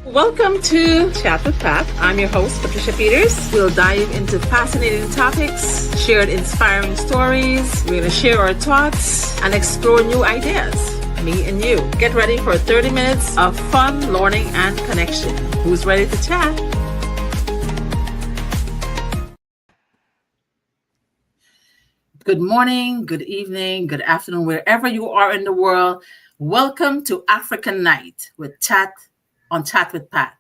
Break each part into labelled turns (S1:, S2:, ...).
S1: Welcome to Chat with Pat. I'm your host, Patricia Peters. We'll dive into fascinating topics, share inspiring stories. We're going to share our thoughts and explore new ideas. Me and you. Get ready for 30 minutes of fun, learning, and connection. Who's ready to chat? Good morning, good evening, good afternoon, wherever you are in the world. Welcome to African Night with Chat with Pat.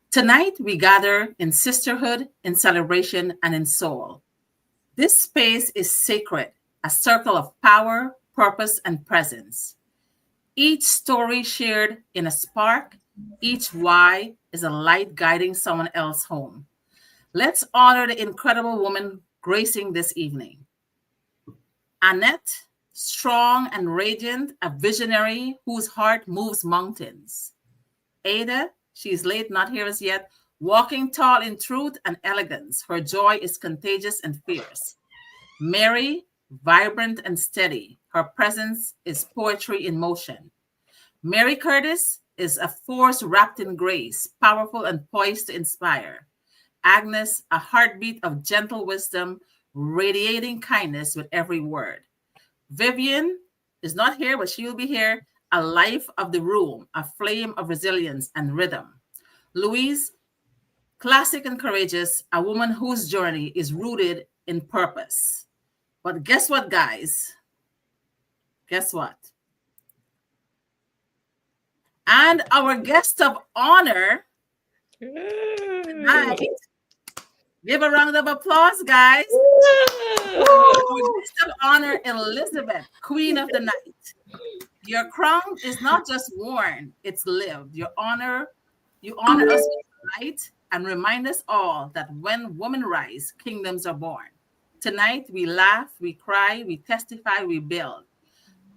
S1: Tonight, we gather in sisterhood, in celebration, and in soul. This space is sacred, a circle of power, purpose, and presence. Each story shared in a spark, each why is a light guiding someone else home. Let's honor the incredible woman gracing this evening. Annette, strong and radiant, a visionary whose heart moves mountains. Ada, she is late, not here as yet, walking tall in truth and elegance. Her joy is contagious and fierce. Mary, vibrant and steady. Her presence is poetry in motion. Mary Curtis is a force wrapped in grace, powerful and poised to inspire. Agnes, a heartbeat of gentle wisdom, radiating kindness with every word. Vivian is not here, but she will be here. A life of the room, a flame of resilience and rhythm. Louise, classic and courageous, a woman whose journey is rooted in purpose. But guess what, guys? Guess what? And our guest of honor tonight, give a round of applause, guys. Our guest of honor, Elizabeth, Queen of the Night. Your crown is not just worn, it's lived. You honor us with light and remind us all that when women rise, kingdoms are born. Tonight, we laugh, we cry, we testify, we build.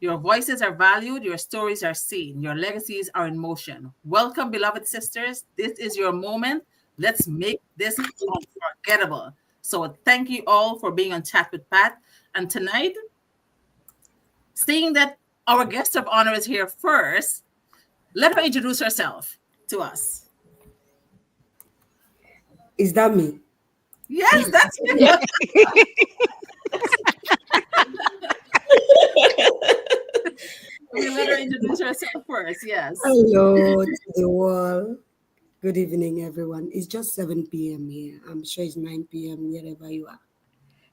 S1: Your voices are valued, your stories are seen, your legacies are in motion. Welcome, beloved sisters. This is your moment. Let's make this unforgettable. So thank you all for being on Chat with Pat. And tonight, seeing that our guest of honor is here first, let her introduce herself to us.
S2: Is that me?
S1: Yes, that's me. We let her introduce herself first, yes.
S2: Hello to the world. Good evening, everyone. It's just 7 p.m. here. I'm sure it's 9 p.m. wherever you are.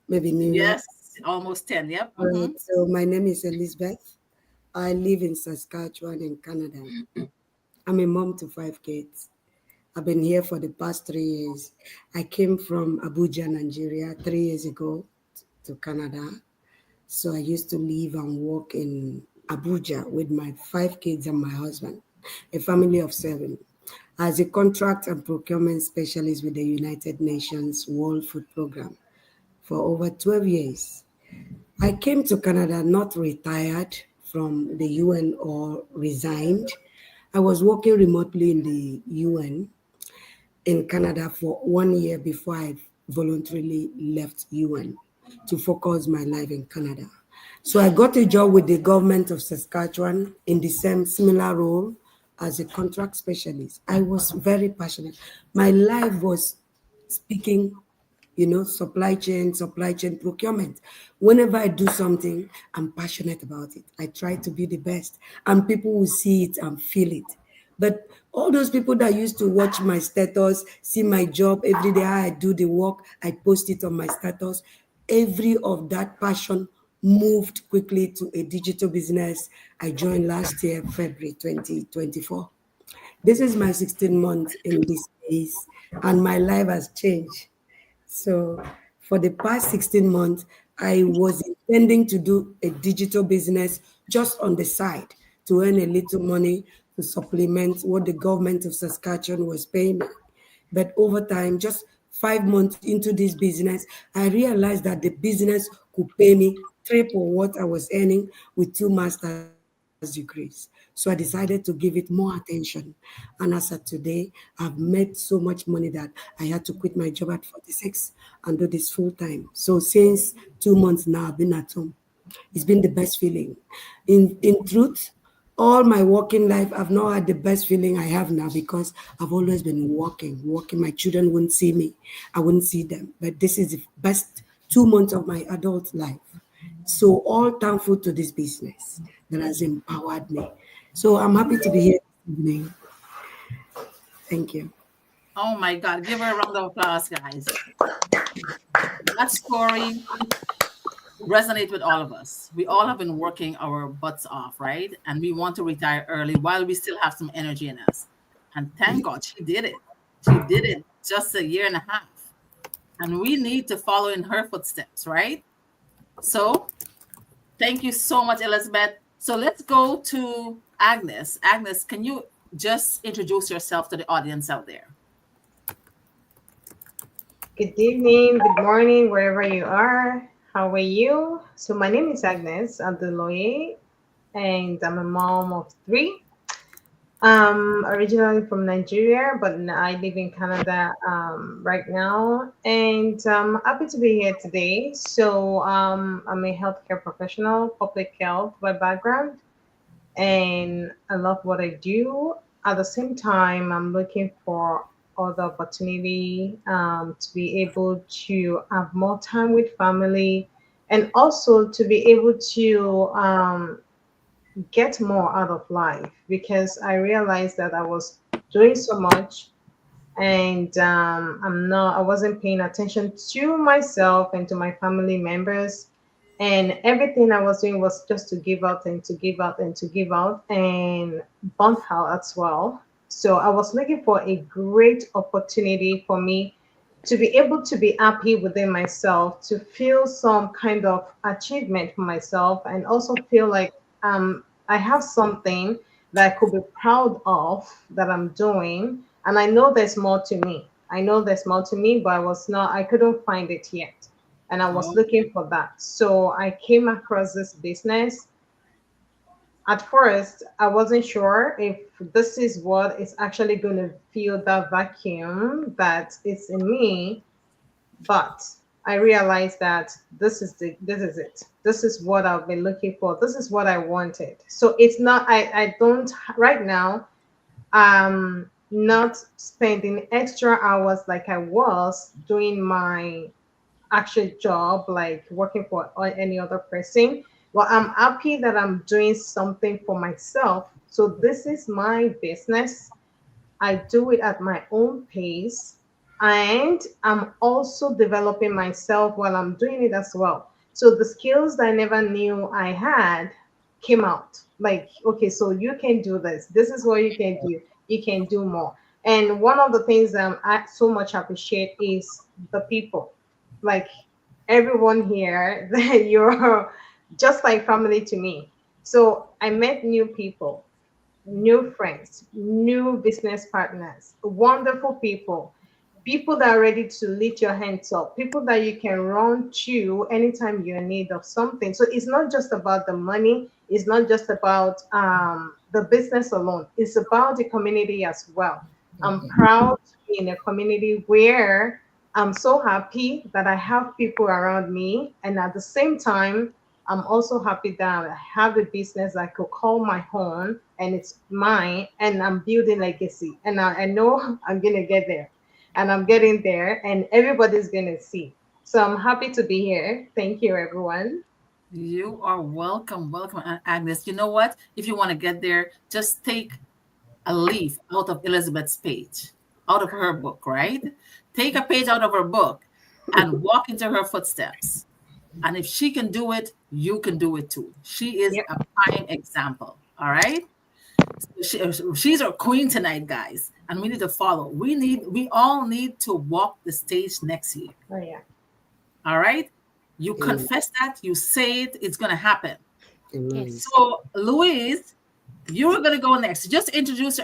S2: Maybe New York.
S1: Yes, almost 10, yep.
S2: Right. So my name is Elizabeth. I live in Saskatchewan in Canada. I'm a mom to 5 kids. I've been here for the past 3 years. I came from Abuja, Nigeria 3 years ago to Canada. So I used to live and work in Abuja with my 5 kids and my husband, a family of 7, as a contract and procurement specialist with the United Nations World Food Program for over 12 years. I came to Canada not retired from the UN or resigned. I was working remotely in the UN in Canada for 1 year before I voluntarily left UN to focus my life in Canada. So I got a job with the government of Saskatchewan in the same similar role as a contract specialist. I was very passionate. My life was speaking, supply chain procurement. Whenever I do something, I'm passionate about it. I try to be the best, and people will see it and feel it. But all those people that used to watch my status, see my job every day, how I do the work, I post it on my status. Every of that passion moved quickly to a digital business I joined last year, February 2024. This is my 16th month in this space, and my life has changed. So for the past 16 months, I was intending to do a digital business just on the side to earn a little money to supplement what the government of Saskatchewan was paying me. But over time, just 5 months into this business, I realized that the business could pay me triple what I was earning with 2 master's degrees. So I decided to give it more attention. And as of today, I've made so much money that I had to quit my job at 46 and do this full time. So since 2 months now, I've been at home. It's been the best feeling. In truth, All my working life, I've not had the best feeling I have now because I've always been working. My children wouldn't see me, I wouldn't see them. But this is the best 2 months of my adult life. So, all thankful to this business that has empowered me. So, I'm happy to be here this evening. Thank you.
S1: Oh my God. Give her a round of applause, guys. That story resonate with all of us. We all have been working our butts off, right? And we want to retire early while we still have some energy in us. And thank God she did it. She did it just a year and a half. And we need to follow in her footsteps, right? So thank you so much, Elizabeth. So let's go to Agnes. Agnes, can you just introduce yourself to the audience out there?
S3: Good evening, good morning, wherever you are. How are you? So my name is Agnes Abduloye, and I'm a mom of three. Originally from Nigeria, but I live in Canada right now, and I'm happy to be here today. So I'm a healthcare professional, public health by background, and I love what I do. At the same time, I'm looking for other opportunity to be able to have more time with family, and also to be able to get more out of life because I realized that I was doing so much and I wasn't paying attention to myself and to my family members, and everything I was doing was just to give out and to give out and to give out and burnt out as well. So I was looking for a great opportunity for me to be able to be happy within myself, to feel some kind of achievement for myself, and also feel like I have something that I could be proud of that I'm doing. And I know there's more to me. I know there's more to me, but I couldn't find it yet. And I was
S1: Oh,
S3: looking for that. So I came across this business. At first, I wasn't sure if this is what is actually going to fill that vacuum that is in me, but I realized that this is it. This is what I've been looking for. This is what I wanted. So it's not I don't right now not spending extra hours like I was doing my actual job, like working for any other person. Well, I'm happy that I'm doing something for myself. So this is my business. I do it at my own pace, and I'm also developing myself while I'm doing it as well. So the skills that I never knew I had came out. Like, okay, so you can do this. This is what you can do. You can do more. And one of the things I so much appreciate is the people. Like everyone here, you're just like family to me. So I met new people, new friends, new business partners, wonderful people, people that are ready to lift your hands up, people that you can run to anytime you're in need of something. So it's not just about the money, it's not just about the business alone, it's about the community as well. I'm proud to be in a community where I'm so happy that I have people around me, and at the same time, I'm also happy that I have a business I could call my own and it's mine, and I'm building legacy. And I know I'm going to get there, and I'm getting there, and everybody's going to see. So I'm happy to be here. Thank you, everyone.
S1: you are welcome. Welcome, Agnes. You know what? If you want to get there, just take a leaf out of Elizabeth's page, out of her book, right? Take a page out of her book and walk into her footsteps. And if she can do it, you can do it too. She is
S3: Yep.
S1: a prime example. All right. She's our queen tonight, guys. And we need to follow. We all need to walk the stage next year.
S3: Oh, yeah.
S1: All right. You
S2: Amen.
S1: confess that, you say it, it's going to happen.
S2: Amen.
S4: Yes.
S1: So, Louise, you're going to go next. Just introduce.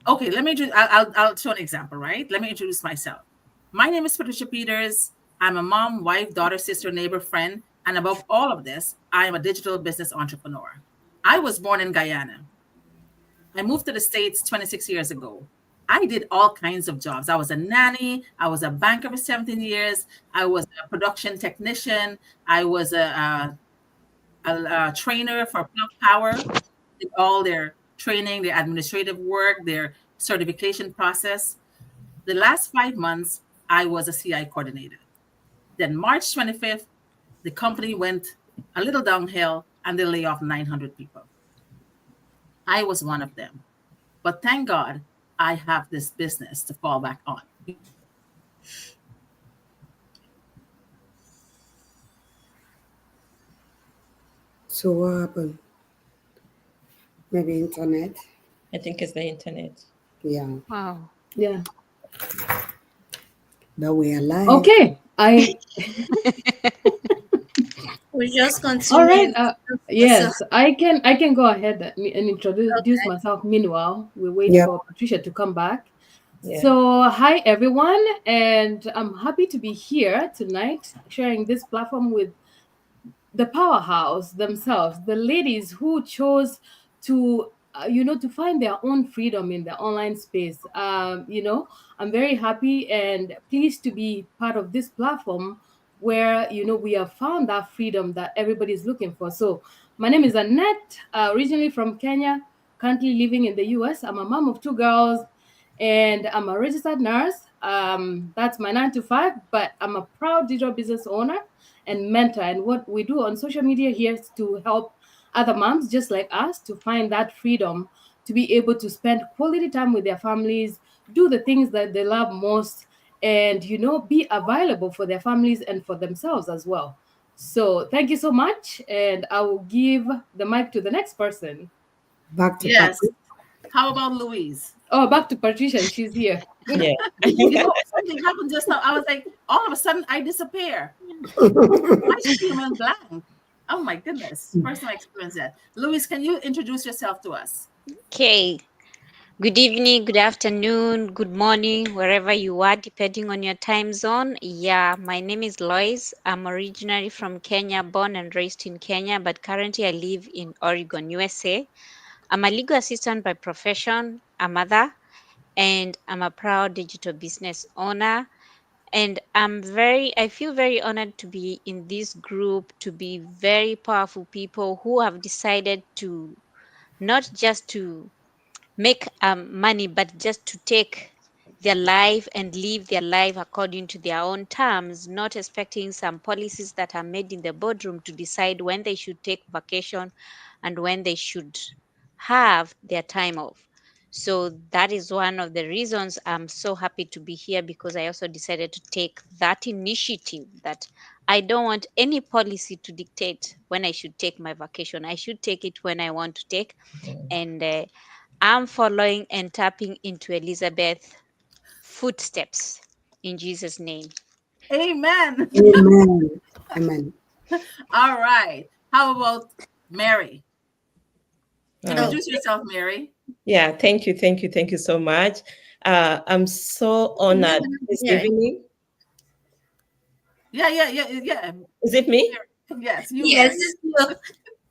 S1: Okay, let me introduce. I'll show an example, right? Let me introduce myself. My name is Patricia Peters. I'm a mom, wife, daughter, sister, neighbor, friend, and above all of this, I am a digital business entrepreneur. I was born in Guyana. I moved to the States 26 years ago. I did all kinds of jobs. I was a nanny. I was a banker for 17 years. I was a production technician. I was a trainer for Plug Power. did all their training, their administrative work, their certification process. The last 5 months, I was a CI coordinator. Then March 25th, the company went a little downhill and they lay off 900 people. I was one of them. But thank God I have this business to fall back on.
S2: So what happened? Maybe internet.
S4: I think it's the internet.
S2: Yeah,
S5: Wow.
S6: Yeah.
S2: but we are live.
S6: Okay.
S5: We just continue.
S6: All right. Yes, I can go ahead and introduce myself. Meanwhile, we wait
S2: Yeah.
S6: for Patricia to come back.
S4: Yeah.
S6: So, hi everyone, and I'm happy to be here tonight, sharing this platform with the powerhouse themselves, the ladies who chose to to find their own freedom in the online space. I'm very happy and pleased to be part of this platform where we have found that freedom that everybody's looking for. So my name is Annette, originally from Kenya, currently living in the US. I'm a mom of two girls and I'm a registered nurse. That's my 9 to 5, but I'm a proud digital business owner and mentor. And what we do on social media here is to help other moms just like us to find that freedom to be able to spend quality time with their families, do the things that they love most, and be available for their families and for themselves as well. So thank you so much, and I will give the mic to the next person.
S2: Back to
S1: Yes.
S2: Patrick.
S1: How about Louise?
S6: Oh, back to Patricia. She's here.
S4: Yeah.
S1: Something happened just now. I was like, all of a sudden, I disappear. My screen went blank. Oh my goodness. Personal experience that. Louise, can you introduce yourself to us?
S5: Okay. Good evening, good afternoon, good morning, wherever you are, depending on your time zone. Yeah, my name is Lois. I'm originally from Kenya, born and raised in Kenya, but currently I live in Oregon, USA. I'm a legal assistant by profession, a mother, and I'm a proud digital business owner. And I feel very honored to be in this group, to be very powerful people who have decided to not just to make money, but just to take their life and live their life according to their own terms, not expecting some policies that are made in the boardroom to decide when they should take vacation and when they should have their time off. So that is one of the reasons I'm so happy to be here, because I also decided to take that initiative that I don't want any policy to dictate when I should take my vacation. I should take it when I want to take. And I'm following and tapping into Elizabeth's footsteps in Jesus' name.
S1: Amen.
S2: Amen. Amen.
S1: All right. How about Mary?
S4: Oh,
S1: Introduce yourself, Mary.
S4: yeah. Thank you so much. I'm so honored this
S5: Yeah.
S4: evening.
S1: Yeah.
S4: Is it me?
S1: Yes, you.
S5: Yes.
S1: Mary.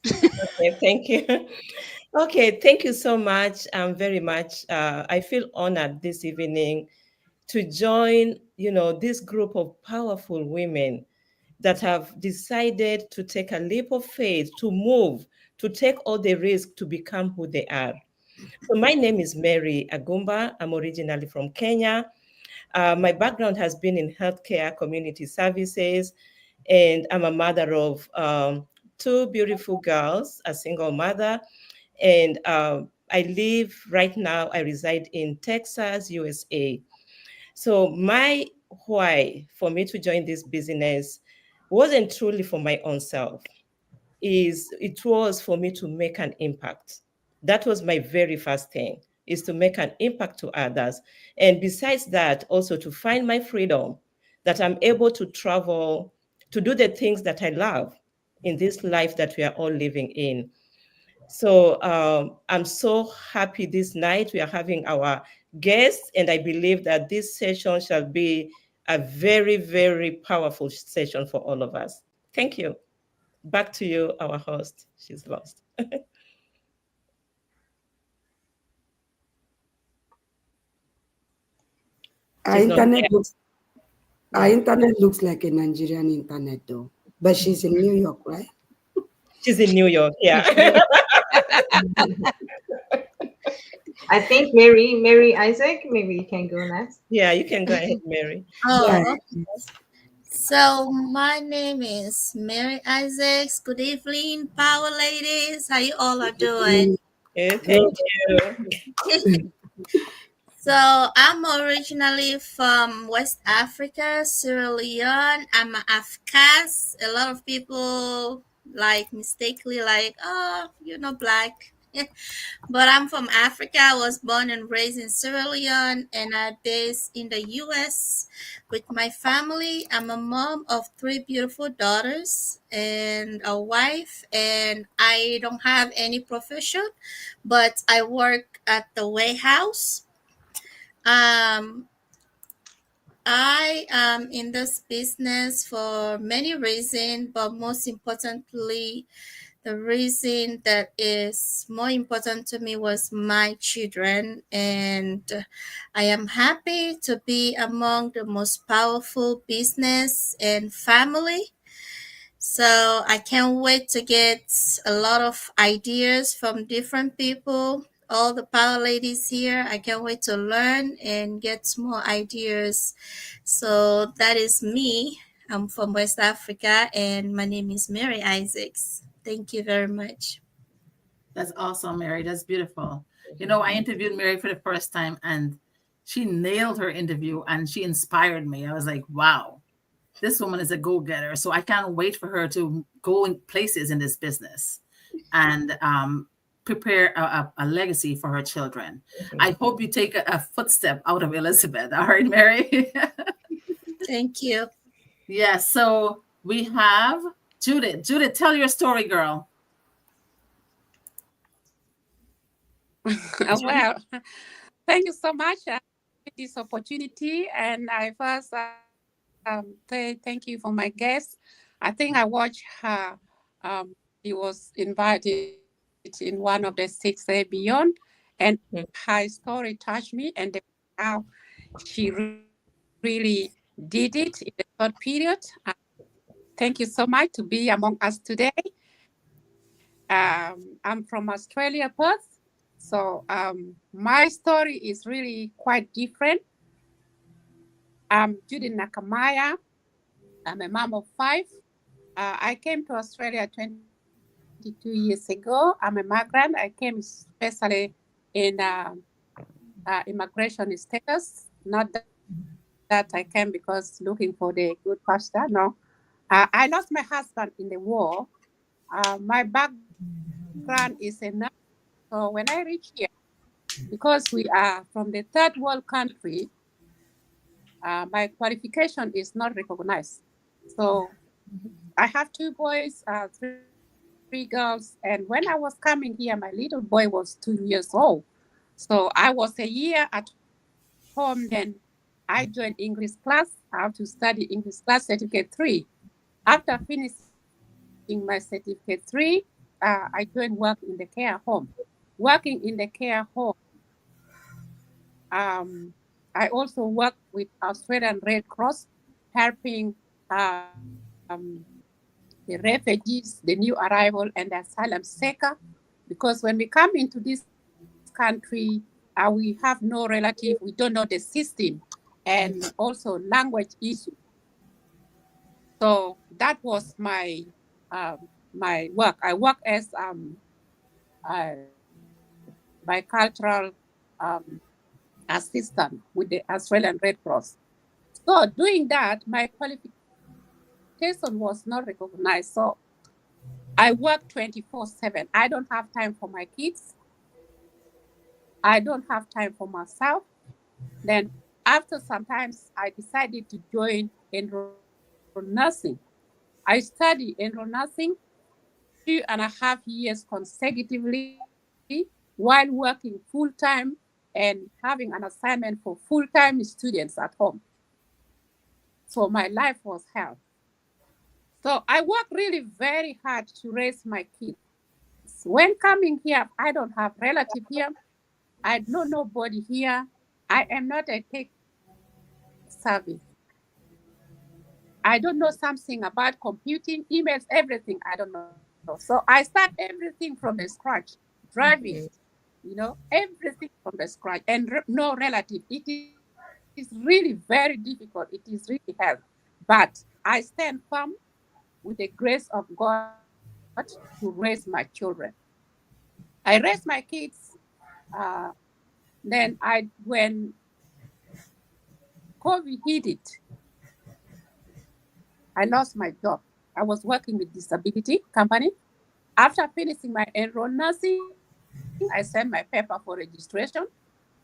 S4: Okay, thank you. Okay, thank you so much. Very much. I feel honored this evening to join, this group of powerful women that have decided to take a leap of faith, to move, to take all the risk to become who they are. So my name is Mary Agumba. I'm originally from Kenya. My background has been in healthcare, community services, and I'm a mother of two beautiful girls, a single mother. And I reside in Texas, USA. So my why for me to join this business wasn't truly for my own self. It was for me to make an impact. That was my very first thing, is to make an impact to others. And besides that, also to find my freedom, that I'm able to travel, to do the things that I love in this life that we are all living in. So I'm so happy this night we are having our guests, and I believe that this session shall be a very, very powerful session for all of us. Thank you. Back to you, our host. She's lost.
S2: Our
S4: She's not
S2: internet
S4: there.
S2: looks our internet looks like a Nigerian internet though. But she's in New York, right?
S4: She's in New York. Yeah.
S3: I think Mary Isaac, maybe you can go next.
S4: Yeah, you can go ahead, Mary.
S2: Yeah.
S7: Oh, so my name is Mary Isaacs. Good evening, power ladies. How you all are doing?
S4: Thank you.
S7: So I'm originally from West Africa, Sierra Leone. I'm an Afghaz. A lot of people like mistakenly like, oh, you're not black. But I'm from Africa. I was born and raised in Sierra Leone and I based in the US with my family. I'm a mom of three beautiful daughters and a wife, and I don't have any profession, but I work at the warehouse. Um, I am in this business for many reasons, but most importantly, the reason that is more important to me was my children, and I am happy to be among the most powerful business and family. So I can't wait to get a lot of ideas from different people, all the power ladies here. I can't wait to learn and get more ideas. So that is me. I'm from West Africa and my name is Mary Isaacs. Thank you very much.
S1: That's awesome, Mary. That's beautiful. You know, I interviewed Mary for the first time and she nailed her interview and she inspired me. I was like, wow, this woman is a go-getter. So I can't wait for her to go in places in this business and prepare a legacy for her children. I hope you take a footstep out of Elizabeth. All right, Mary.
S7: Thank you.
S1: Yes. So we have Judith. Judith, tell your story, girl.
S8: Well, thank you so much for this opportunity. And I first say thank you for my guest. I think I watched her. He was invited in one of the 6A Beyond, and her story touched me. And how she really did it in a short period. Thank you so much to be among us today. I'm from Australia, Perth. So my story is really quite different. I'm Judy Nakamaya. I'm a mom of five. I came to Australia 22 years ago. I'm a migrant. I came especially in immigration status. Not that I came because looking for the good pastor. No. I lost my husband in the war. My background is a nurse. So when I reach here, because we are from the third world country, my qualification is not recognized. So I have two boys, three girls, and when I was coming here, my little boy was 2 years old. So I was a year at home. Then I joined English class. I have to study English class certificate 3. After finishing my certificate 3, I joined work in the care home. Working in the care home, I also work with Australian Red Cross, helping the refugees, the new arrival, and the asylum seeker. Because when we come into this country, we have no relative, we don't know the system, and also language issue. So that was my work. I work as bicultural assistant with the Australian Red Cross. So doing that, my qualification was not recognized. So I work 24/7. I don't have time for my kids. I don't have time for myself. Then after sometimes I decided to join enroll nursing. I study enroll nursing 2.5 years consecutively while working full time and having an assignment for full time students at home. So my life was hell. So I work really very hard to raise my kids. When coming here, I don't have relative here. I know nobody here. I am not a tech savvy. I don't know something about computing, emails, everything. I don't know. So I start everything from the scratch to raise my kids. driving, everything from the scratch, and no relative. It is really very difficult. It is really hard. But I stand firm with the grace of God to raise my children. I raised my kids. Uh, then when COVID hit it, I lost my job. I was working with disability company. After finishing my enroll nursing, I sent my paper for registration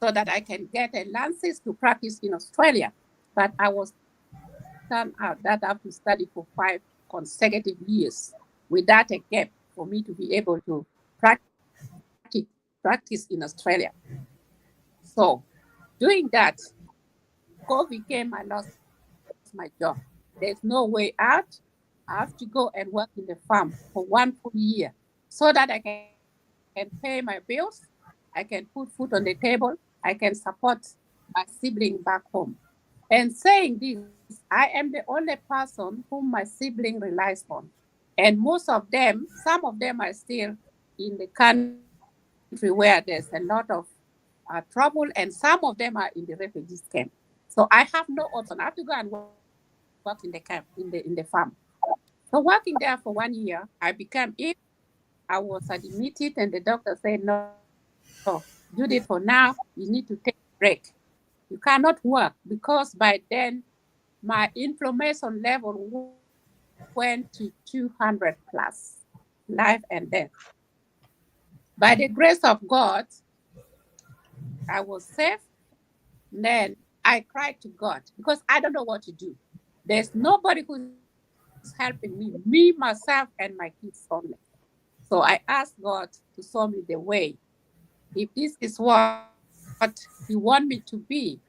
S8: so that I can get a license to practice in Australia. But I was turned out that I have to study for 5 consecutive years without a gap for me to be able to practice in Australia. So doing that, COVID came, I lost my job. There's no way out. I have to go and work in the farm for 1 full year so that I can pay my bills, I can put food on the table, I can support my sibling back home. And saying this, I am the only person whom my sibling relies on. And most of them, some of them are still in the country where there's a lot of trouble, and some of them are in the refugees camp. So I have no option. I have to go and work in the camp, in the farm. So working there for 1 year, I became ill. I was admitted, and the doctor said, "No, Judith, for now, you need to take a break. You cannot work," because by then my inflammation level went to 200 plus, life and death. By the grace of God, I was safe. Then I cried to God because I don't know what to do. There's nobody who's helping me, myself, and my kids only. So I asked God to show me the way. If this is what He want me to be,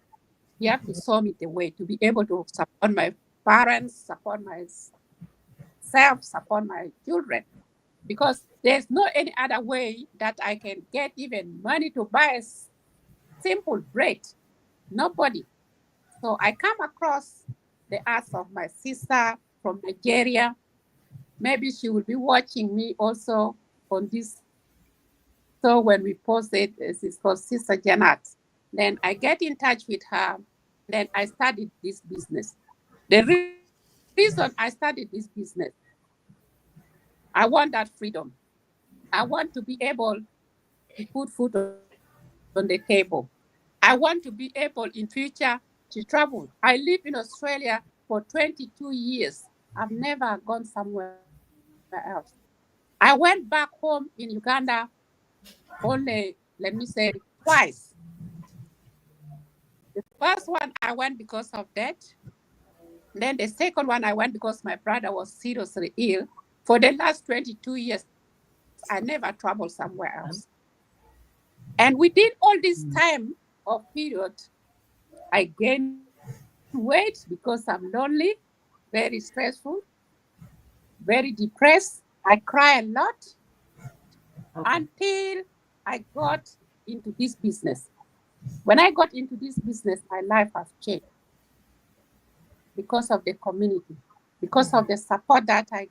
S8: He have to show me the way to be able to support my parents, support myself, support my children. Because there's no any other way that I can get even money to buy a simple bread. Nobody. So I come across the ads of my sister from Nigeria. Maybe she will be watching me also on this. So when we post it, it's called Sister Janat. Then I get in touch with her. Then I started this business. The reason I started this business, I want that freedom. I want to be able to put food on the table. I want to be able in future to travel. I live in Australia for 22 years. I've never gone somewhere else. I went back home in Uganda only, let me say, twice. The first one I went because of that. Then the second one I went because my brother was seriously ill. For the last 22 years, I never traveled somewhere else. And within all this time of period, I gained weight because I'm lonely, very stressful, very depressed. I cry a lot until I got into this business. When I got into this business, my life has changed because of the community, because of the support that I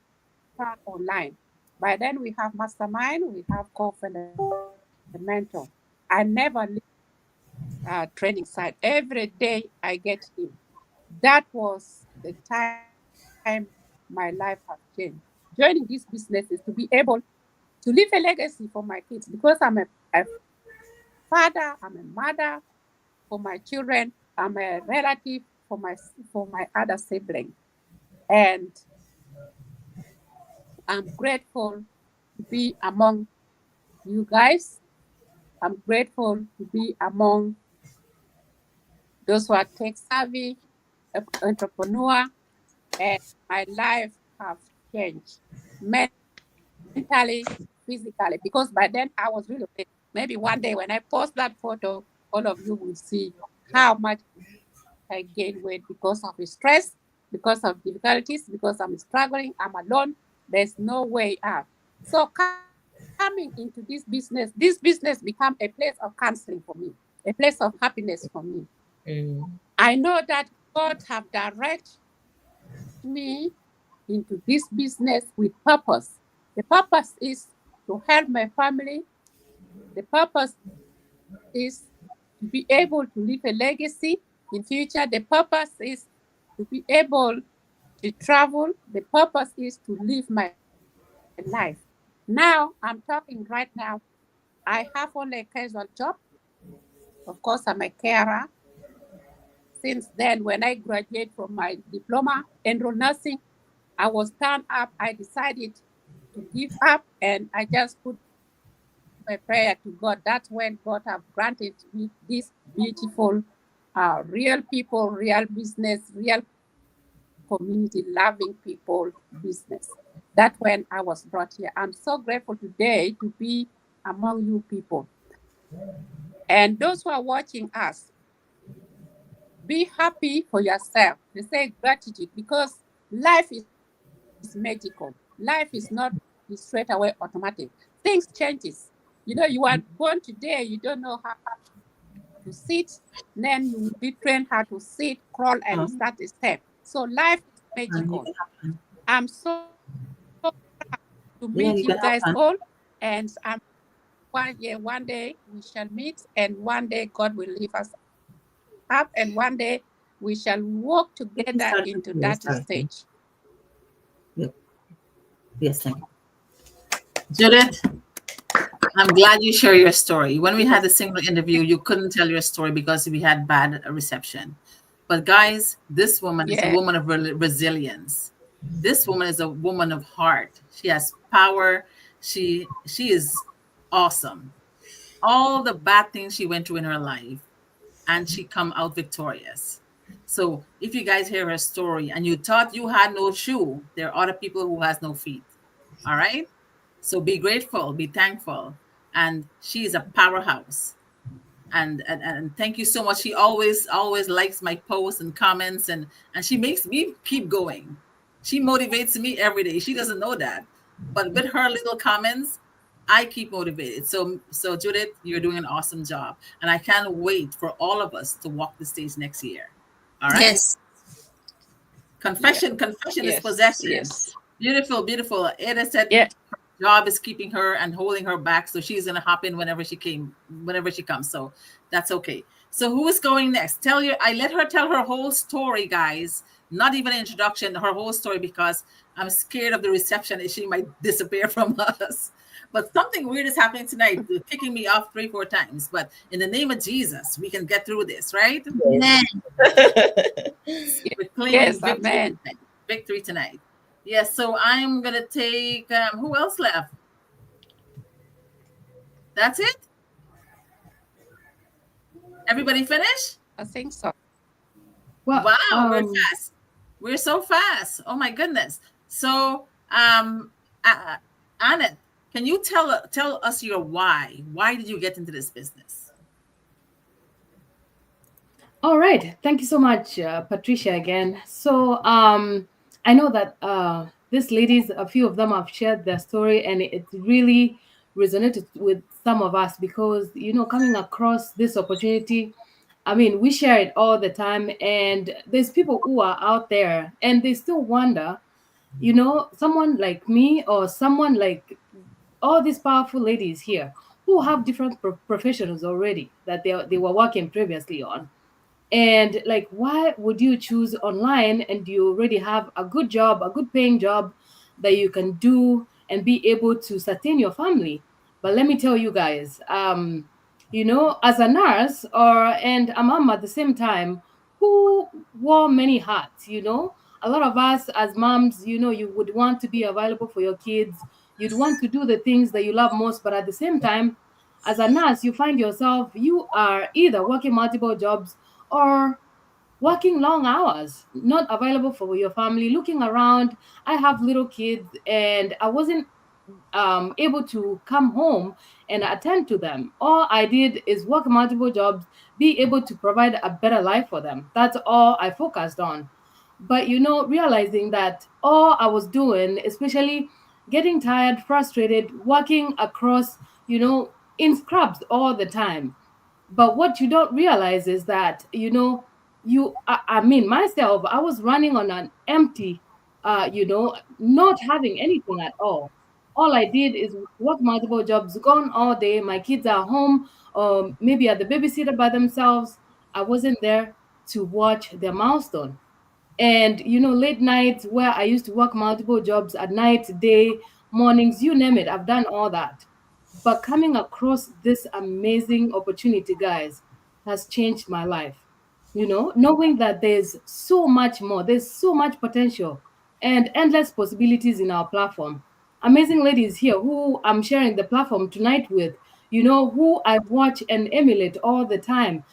S8: got online. By then, we have mastermind, we have co-fundamental. I never leave training side. Every day I get in. That was the time my life has changed. Joining this business is to be able to leave a legacy for my kids because I'm a father, I'm a mother for my children, I'm a relative for my other sibling. And I'm grateful to be among you guys. I'm grateful to be among those who are tech savvy, entrepreneur, and my life have changed mentally, physically, because by then I was really fit. Maybe one day when I post that photo, all of you will see how much I gained weight because of stress, because of difficulties, because I'm struggling, I'm alone. There's no way out. So coming into this business become a place of counseling for me, a place of happiness for me. I know that God have direct me into this business with purpose. The purpose is to help my family, to help my children, The purpose is to be able to leave a legacy in future. The purpose is to be able to travel. The purpose is to live my life. Now I'm talking right now. I have only a casual job. Of course, I'm a carer. Since then, when I graduated from my diploma, enrolled nursing, I was turned up. I decided to give up and I just put my prayer to God. That's when God have granted me this beautiful, real people, real business, real community, loving people business. That's when I was brought here. I'm so grateful today to be among you people. And those who are watching us, be happy for yourself. They say gratitude because life is magical. Life is not is straight away automatic. Things changes. You are born today, you don't know how to sit, then you will be trained how to sit, crawl, and
S1: Um,
S8: start a step. So life is
S1: and you
S8: magical.
S1: can happen.
S8: I'm so proud to meet you
S1: Yeah, you
S8: guys
S1: can
S8: all,
S1: happen.
S8: and I'm one day we shall meet, and one day God will lift us up, and one day we shall walk
S1: Yes,
S8: together
S1: sorry.
S8: into
S1: Yes,
S8: that
S1: sorry.
S8: stage.
S1: Yep. Yes, thank you. Judith, I'm glad you share your story. When we had the single interview, you couldn't tell your story because we had bad reception. But guys, this woman is a
S8: Yeah.
S1: woman of resilience. This woman is a woman of heart. She has power. She is awesome. All the bad things she went through in her life, and she come out victorious. So if you guys hear her story and you thought you had no shoe, there are other people who has no feet. All right. So be grateful, be thankful, and she is a powerhouse. And thank you so much. She always likes my posts and comments, and she makes me keep going. She motivates me every day. She doesn't know that, but with her little comments, I keep motivated. So Judith, you're doing an awesome job, and I can't wait for all of us to walk the stage next year. All right.
S7: Yes.
S4: Yeah.
S1: Confession is
S4: Yes.
S1: possession.
S4: Yes.
S1: Beautiful, beautiful. Ada said
S4: Yeah.
S1: job is keeping her and holding her back, so she's gonna hop in whenever she comes. So that's okay. So who is going next? I let her tell her whole story, guys. Not even an introduction, her whole story, because I'm scared of the reception and she might disappear from us. But something weird is happening tonight, kicking me off 3, 4 times. But in the name of Jesus, we can get through this, right?
S7: Amen.
S1: We're
S8: Yes,
S1: claiming
S8: amen.
S1: victory tonight. Yes. So I'm gonna take. Who else left? That's it. Everybody finish?
S8: I think so.
S6: Well,
S1: Wow, we're fast. We're so fast. Oh my goodness. So, uh, Annette, can you tell us your why? Why did you get into this business?
S6: all right. Thank you so much, Patricia, again. So, I know that these ladies, a few of them have shared their story, and it really resonated with some of us because, coming across this opportunity, I mean, we share it all the time, and there's people who are out there and they still wonder, someone like me or someone like all these powerful ladies here who have different professions already that they were working previously on, and like, why would you choose online and you already have a good job, a good paying job that you can do and be able to sustain your family? But let me tell you guys, as a nurse or and a mom at the same time who wore many hats, a lot of us as moms, you would want to be available for your kids. You'd want to do the things that you love most, but at the same time, as a nurse, you find yourself you are either working multiple jobs or working long hours, not available for your family, looking around. I have little kids and I wasn't able to come home and attend to them. All I did is work multiple jobs, be able to provide a better life for them. That's all I focused on. But realizing that all I was doing, especially getting tired, frustrated, working across, in scrubs all the time. But what you don't realize is that, I mean, myself, I was running on an empty, not having anything at all. all I did is work multiple jobs, gone all day. My kids are home, maybe at the babysitter by themselves. I wasn't there to watch their milestone. And late nights where I used to work multiple jobs at night, day, mornings, you name it, I've done all that. But coming across this amazing opportunity, guys, has changed my life. Knowing that there's so much more, there's so much potential and endless possibilities in our platform. Amazing ladies here who I'm sharing the platform tonight with, who I watch and emulate all the time.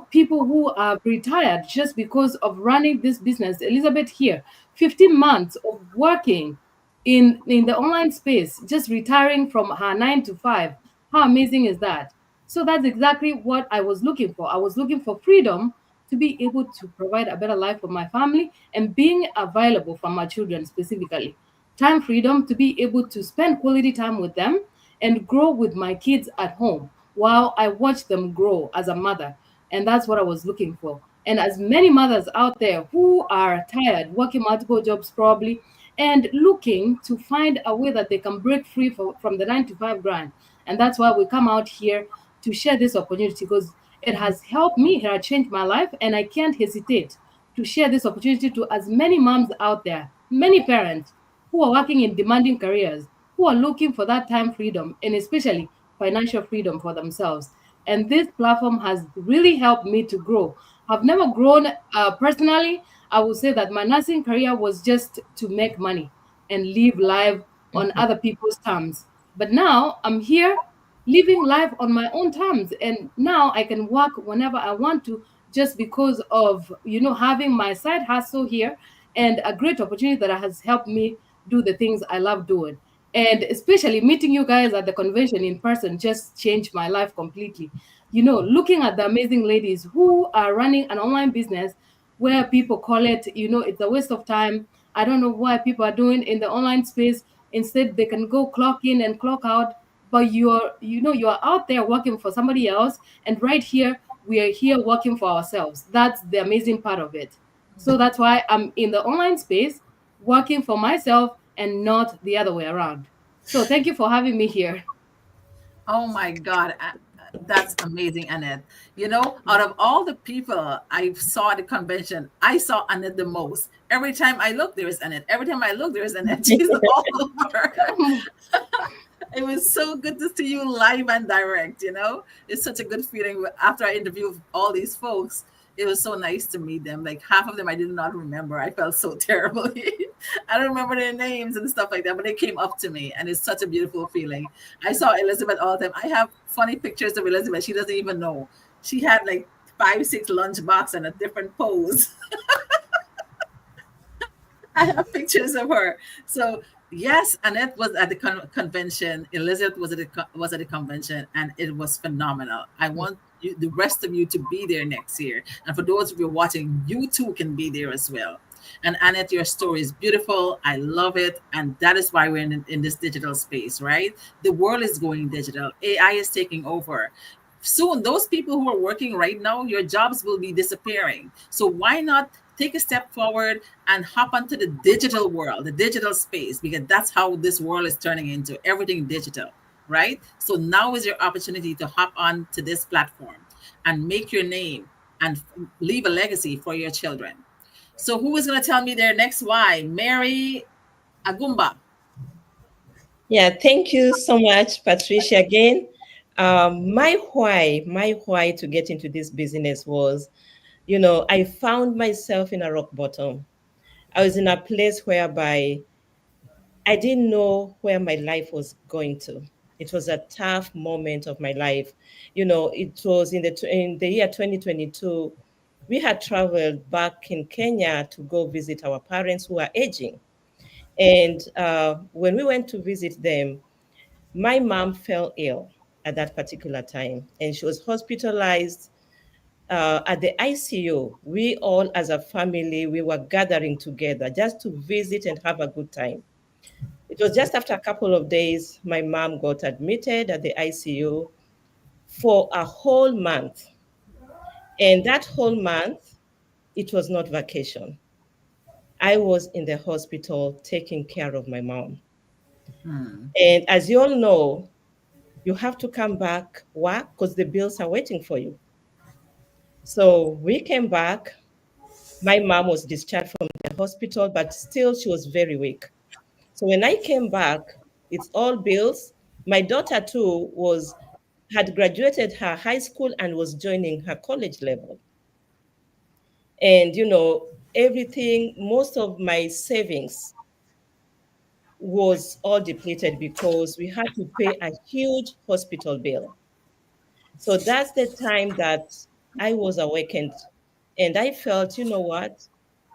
S6: People who are retired just because of running this business. Elizabeth here, 15 months of working in the online space, just retiring from her 9 to 5. How amazing is that? So that's exactly what I was looking for. I was looking for freedom to be able to provide a better life for my family and being available for my children specifically. Time freedom to be able to spend quality time with them and grow with my kids at home while I watch them grow as a mother. And that's what I was looking for. And as many mothers out there who are tired, working multiple jobs probably, and looking to find a way that they can break free from the 9 to 5 grind. And that's why we come out here to share this opportunity, because it has helped me, it has changed my life, and I can't hesitate to share this opportunity to as many moms out there, many parents who are working in demanding careers, who are looking for that time freedom and especially financial freedom for themselves. And this platform has really helped me to grow. I've never grown personally. I would say that my nursing career was just to make money and live life on other people's terms. But now I'm here living life on my own terms. And now I can work whenever I want to, just because of, having my side hustle here and a great opportunity that has helped me do the things I love doing. And especially meeting you guys at the convention in person just changed my life completely. Looking at the amazing ladies who are running an online business where people call it, it's a waste of time. I don't know why people are doing in the online space. Instead, they can go clock in and clock out, but you're out there working for somebody else, and right here we are here working for ourselves. That's the amazing part of it. So that's why I'm in the online space working for myself and not the other way around. So thank you for having me here.
S1: Oh my God. That's amazing, Annette. Out of all the people I saw at the convention, I saw Annette the most. Every time I look, there is Annette. Every time I look, there is Annette. She's all over. It was so good to see you live and direct. It's such a good feeling after I interviewed all these folks. It was so nice to meet them. Like half of them I did not remember. I felt so terribly. I don't remember their names and stuff like that, but they came up to me, and it's such a beautiful feeling. I saw Elizabeth all the time. I have funny pictures of Elizabeth. She doesn't even know. She had like 5, 6 lunchbox and a different pose. I have pictures of her. So yes, Annette was at the convention. Elizabeth was at the convention, and it was phenomenal. I want you, the rest of you, to be there next year. And for those of you watching, you too can be there as well. And Annette, your story is beautiful. I love it, and that is why we're in this digital space, right? The world is going digital. AI is taking over. Soon, those people who are working right now, your jobs will be disappearing. So why not take a step forward and hop onto the digital world, the digital space, because that's how this world is turning into everything digital, right? So now is your opportunity to hop on to this platform and make your name and leave a legacy for your children. So who is going to tell me their next why? Mary Agumba.
S4: Yeah, thank you so much, Patricia, again. My why to get into this business was, I found myself in a rock bottom. I was in a place whereby I didn't know where my life was going to. It was a tough moment of my life. It was in the year 2022. We had traveled back in Kenya to go visit our parents who are aging. And when we went to visit them, my mom fell ill at that particular time, and she was hospitalized at the ICU. We all, as a family, we were gathering together just to visit and have a good time. It was just after a couple of days, my mom got admitted at the ICU for a whole month. And that whole month, it was not vacation. I was in the hospital taking care of my mom.
S1: Mm.
S4: And as you all know, you have to come back work because the bills are waiting for you. So we came back. My mom was discharged from the hospital, but still she was very weak. So when I came back, it's all bills. My daughter too had graduated her high school and was joining her college level. And everything, most of my savings was all depleted because we had to pay a huge hospital bill. So that's the time that I was awakened. And I felt, you know what?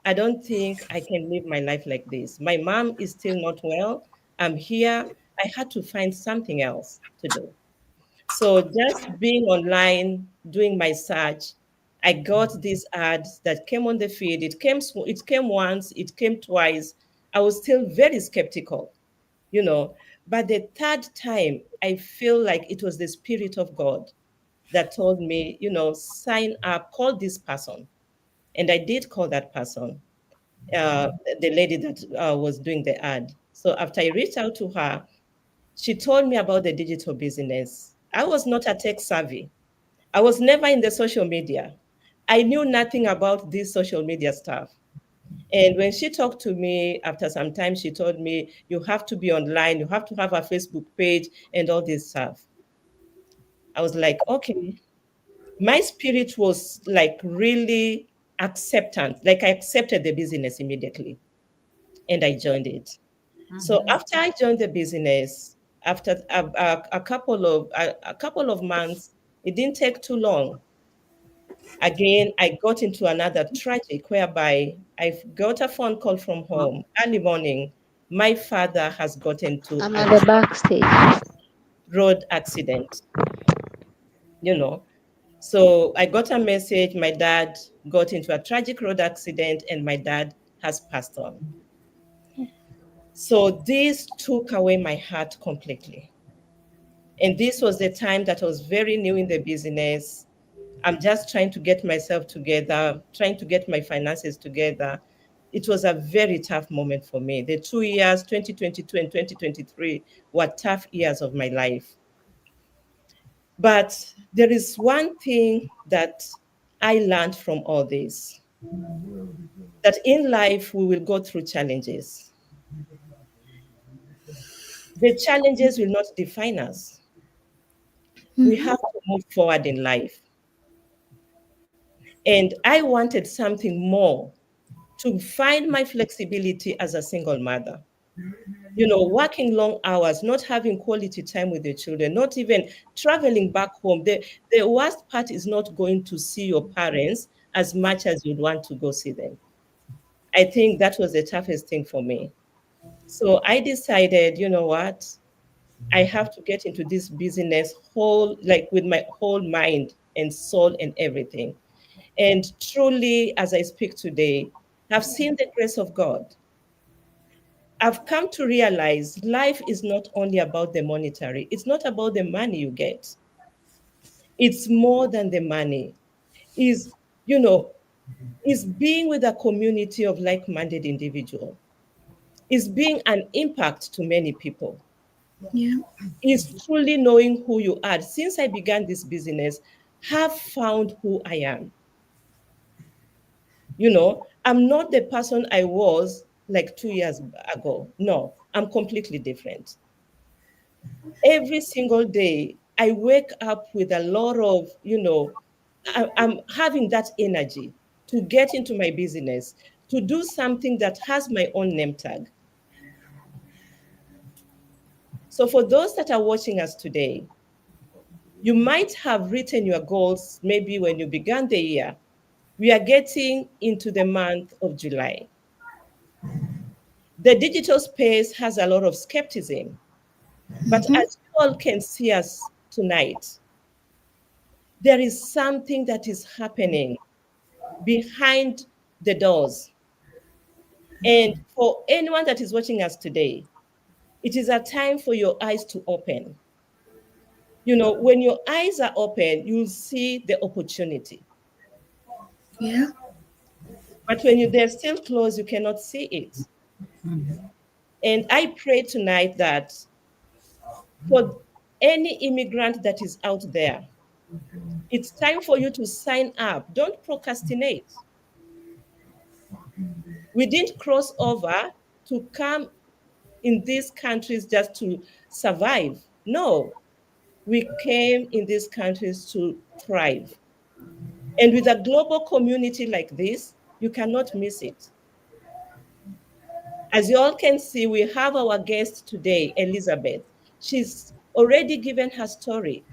S4: I don't think I can live my life like this. My mom is still not well. I'm here. I had to find something else to do. So just being online, doing my search, I got this ad that came on the feed. It came once, it came twice. I was still very skeptical, you know. But the third time, I feel like it was the Spirit of God that told me, sign up, call this person. And I did call that person, uh, the lady that was doing the ad. So after I reached out to her, she told me about the digital business. I was not a tech savvy. I was never in the social media. I knew nothing about this social media stuff. And when she talked to me after some time, she told me, you have to be online, you have to have a Facebook page and all this stuff. I was like, okay. My spirit was like really acceptant. Like I accepted the business immediately and I joined it. So
S1: Mm-hmm.
S4: after I joined the business, after a couple of months, it didn't take too long. Again, I got into another tragic whereby I got a phone call from home early morning. My father has gotten to
S5: I'm
S4: a
S5: at the backstage.
S4: road accident, you know. So I got a message. My dad got into a tragic road accident and my dad has passed on. So this took away my heart completely. And this was the time that I was very new in the business. I'm just trying to get myself together, trying to get my finances together. It was a very tough moment for me. The 2 years, 2022 and 2023, were tough years of my life. But there is one thing that I learned from all this, that in life we will go through challenges. The challenges will not define us. We have to move forward in life. And I wanted something more to find my flexibility as a single mother. Working long hours, not having quality time with the children, not even traveling back home. The worst part is not going to see your parents as much as you'd want to go see them. I think that was the toughest thing for me. So I decided, you know what? I have to get into this business like with my whole mind and soul and everything. And truly, as I speak today, I've seen the grace of God. I've come to realize life is not only about the monetary, it's not about the money you get. It's more than the money. Is, you know, is being with a community of like-minded individuals, is being an impact to many people,
S7: Yeah.
S4: is truly knowing who you are. Since I began this business, have found who I am. I'm not the person I was like 2 years ago. No, I'm completely different. Every single day, I wake up with a lot of, I'm having that energy to get into my business, to do something that has my own name tag. So for those that are watching us today, you might have written your goals maybe when you began the year. We are getting into the month of July. The digital space has a lot of skepticism, but as you all can see us tonight, there is something that is happening behind the doors. And for anyone that is watching us today, it is a time for your eyes to open. When your eyes are open, you'll see the opportunity.
S7: Yeah.
S4: But when they're still closed, you cannot see it. And I pray tonight that for any immigrant that is out there, it's time for you to sign up. Don't procrastinate. We didn't cross over to come in these countries just to survive. No, we came in these countries to thrive. And with a global community like this, you cannot miss it. As you all can see, we have our guest today, Elizabeth. She's already given her story.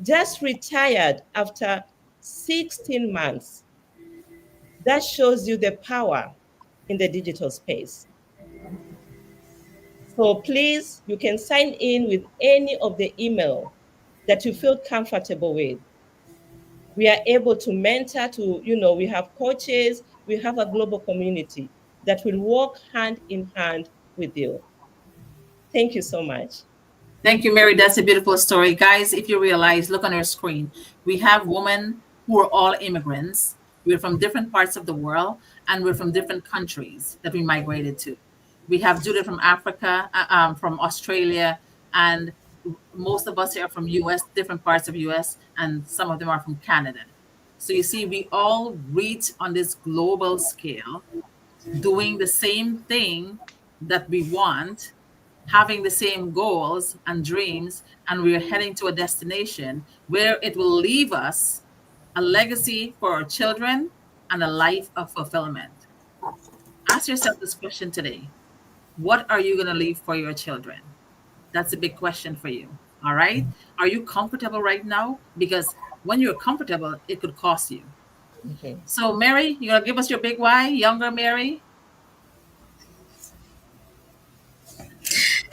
S4: Just retired after 16 months. That shows you the power in the digital space. So please, you can sign in with any of the email that you feel comfortable with. We are able to mentor to, we have coaches, we have a global community that will work hand in hand with you. Thank you so much.
S1: Thank you, Mary. That's a beautiful story. Guys, if you realize, look on our screen. We have women who are all immigrants. We're from different parts of the world, and we're from different countries that we migrated to. We have Judith from Africa, from Australia, and most of us here are from US, different parts of US, and some of them are from Canada. So you see, we all reach on this global scale, doing the same thing that we want, having the same goals and dreams, and we're heading to a destination where it will leave us a legacy for our children and a life of fulfillment. Ask yourself this question today. What are you going to leave for your children? That's a big question for you. All right. Are you comfortable right now? Because when you're comfortable, it could cost you.
S4: Mhm.
S1: So, Mary, you're going to give us your big why, younger Mary?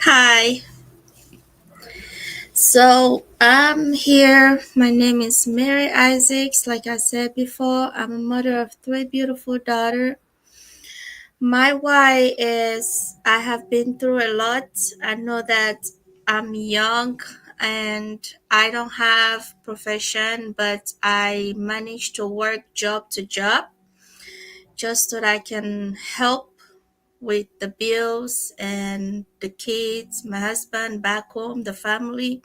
S7: Hi. So I'm here. My name is Mary Isaacs. Like I said before, I'm a mother of three beautiful daughters. My why is I have been through a lot. I know that I'm young and I don't have profession, but I manage to work job to job just so that I can help with the bills and the kids, my husband back home, the family.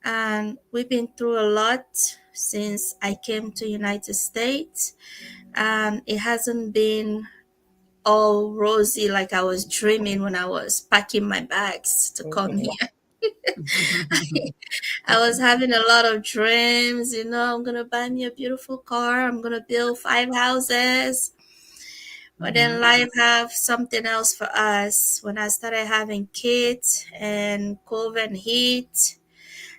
S7: And we've been through a lot since I came to United States. And it hasn't been all rosy like I was dreaming when I was packing my bags to come
S4: Mhm.
S7: here. I was having a lot of dreams, I'm gonna buy me a beautiful car, I'm gonna build 5 houses. But then
S1: Mhm.
S7: life have something else for us. When I started having kids and COVID hit,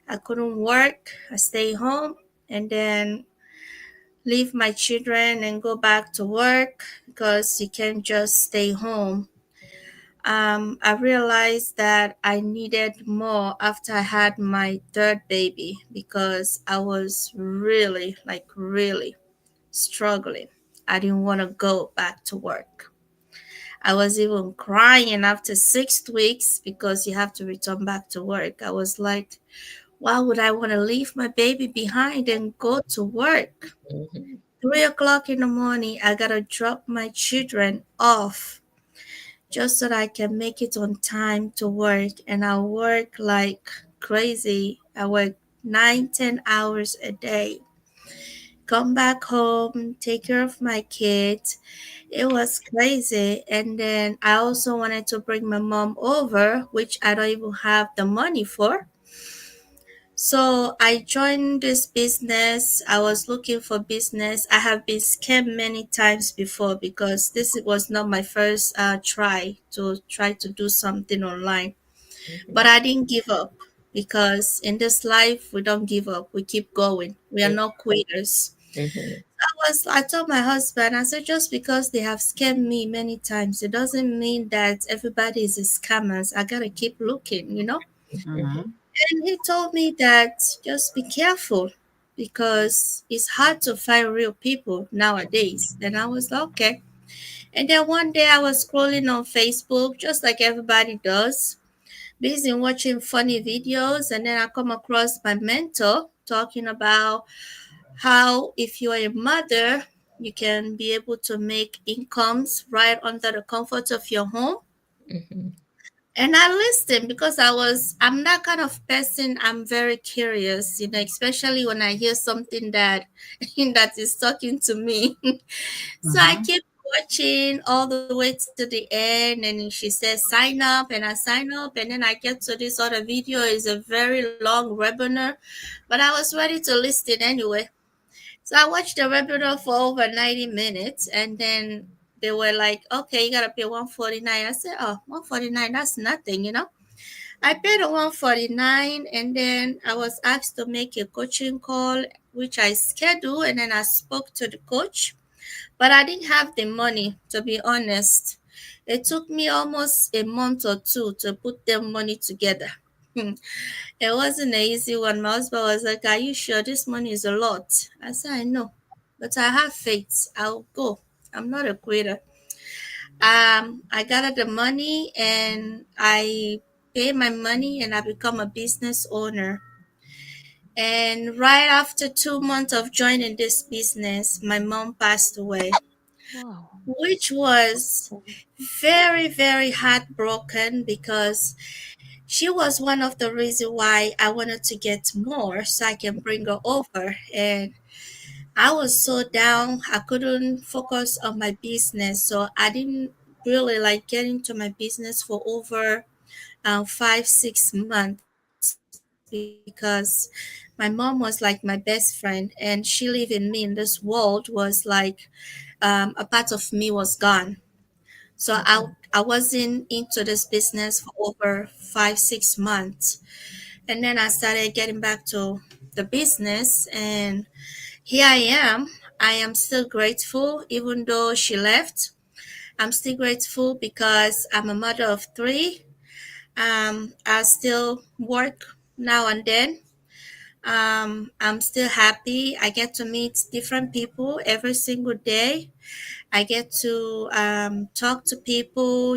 S7: I couldn't work. I stayed home and then leave my children and go back to work because you can't just stay home. I realized that I needed more after I had my third baby because I was really, like, really struggling. I didn't want to go back to work. I was even crying after 6 weeks because you have to return back to work. I was like, why would I want to leave my baby behind and go to work?
S4: Mhm.
S7: 3 o'clock in the morning, I gotta drop my children off just so that I can make it on time to work. And I work like crazy. I work 9, 10 hours a day. Come back home, take care of my kids. It was crazy. And then I also wanted to bring my mom over, which I don't even have the money for. So I joined this business. I was looking for business. I have been scammed many times before because this was not my first try to do something online. But
S4: Mhm.
S7: I didn't give up because in this life we don't give up. We keep going. We are not quitters.
S4: Mhm.
S7: I told my husband, I said, just because they have scammed me many times, it doesn't mean that everybody is a scammers. I gotta keep looking.
S4: Mhm.
S1: Mhm.
S7: And he told me that just be careful because it's hard to find real people nowadays. And I was like, okay. And then one day I was scrolling on Facebook, just like everybody does, busy watching funny videos. And then I come across my mentor talking about how if you're a mother, you can be able to make incomes right under the comfort of your home.
S4: Mhm.
S7: And I listened because I'm that kind of person. I'm very curious, especially when I hear something that that is talking to me. So I
S1: Mm-hmm.
S7: keep watching all the way to the end, and she says sign up, and I sign up, and then I get to this other video. Is a very long webinar, but I was ready to listen anyway. So I watched the webinar for over 90 minutes, and then they were like, okay, you gotta pay 149. I said, oh, 149, that's nothing. I paid a 149, and then I was asked to make a coaching call, which I scheduled, and then I spoke to the coach. But I didn't have the money, to be honest. It took me almost a month or two to put the money together. It wasn't an easy one. My husband was like, are you sure this money is a lot? I said, I know, but I have faith. I'll go. I'm not a quitter. I gathered the money and I pay my money and I become a business owner. And right after 2 months of joining this business, my mom passed away,
S5: Wow.
S7: which was very, very heartbroken because she was one of the reasons why I wanted to get more so I can bring her over. And I was so down, I couldn't focus on my business. So I didn't really like get into my business for over 5, 6 months because my mom was like my best friend and she living me in this world was like a part of me was gone. So I wasn't into this business for over 5, 6 months. And then I started getting back to the business and here I am. I am still grateful even though she left. I'm still grateful because I'm a mother of three. I still work now and then. I'm still happy. I get to meet different people every single day. I get to talk to people.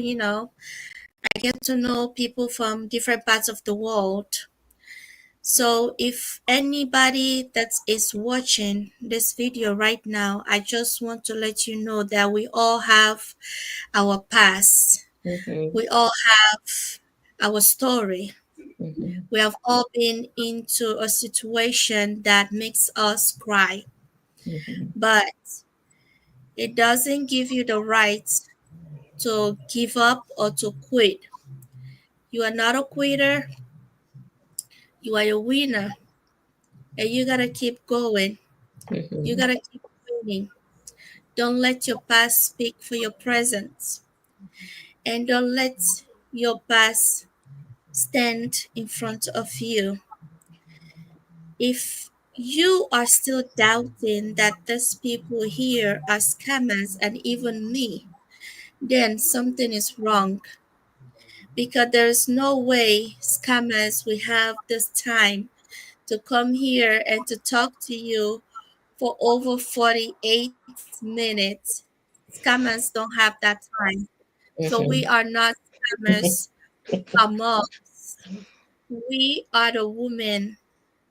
S7: I get to know people from different parts of the world. So if anybody that is watching this video right now, I just want to let you know that we all have our past.
S4: Mhm,
S7: We all have our story.
S4: mhm,
S7: We have all been into a situation that makes us cry,
S4: mhm,
S7: but it doesn't give you the right to give up or to quit. You are not a quitter, you are a winner, and you gotta keep going. You
S4: mhm,
S7: gotta keep winning. Don't let your past speak for your present, and don't let your past stand in front of you. If you are still doubting that these people here are scammers and even me, then something is wrong because there is no way scammers will have this time to come here and to talk to you for over 48 minutes. Scammers don't have that time. So we
S4: mhm,
S7: are not scammers, we are moms. We are the women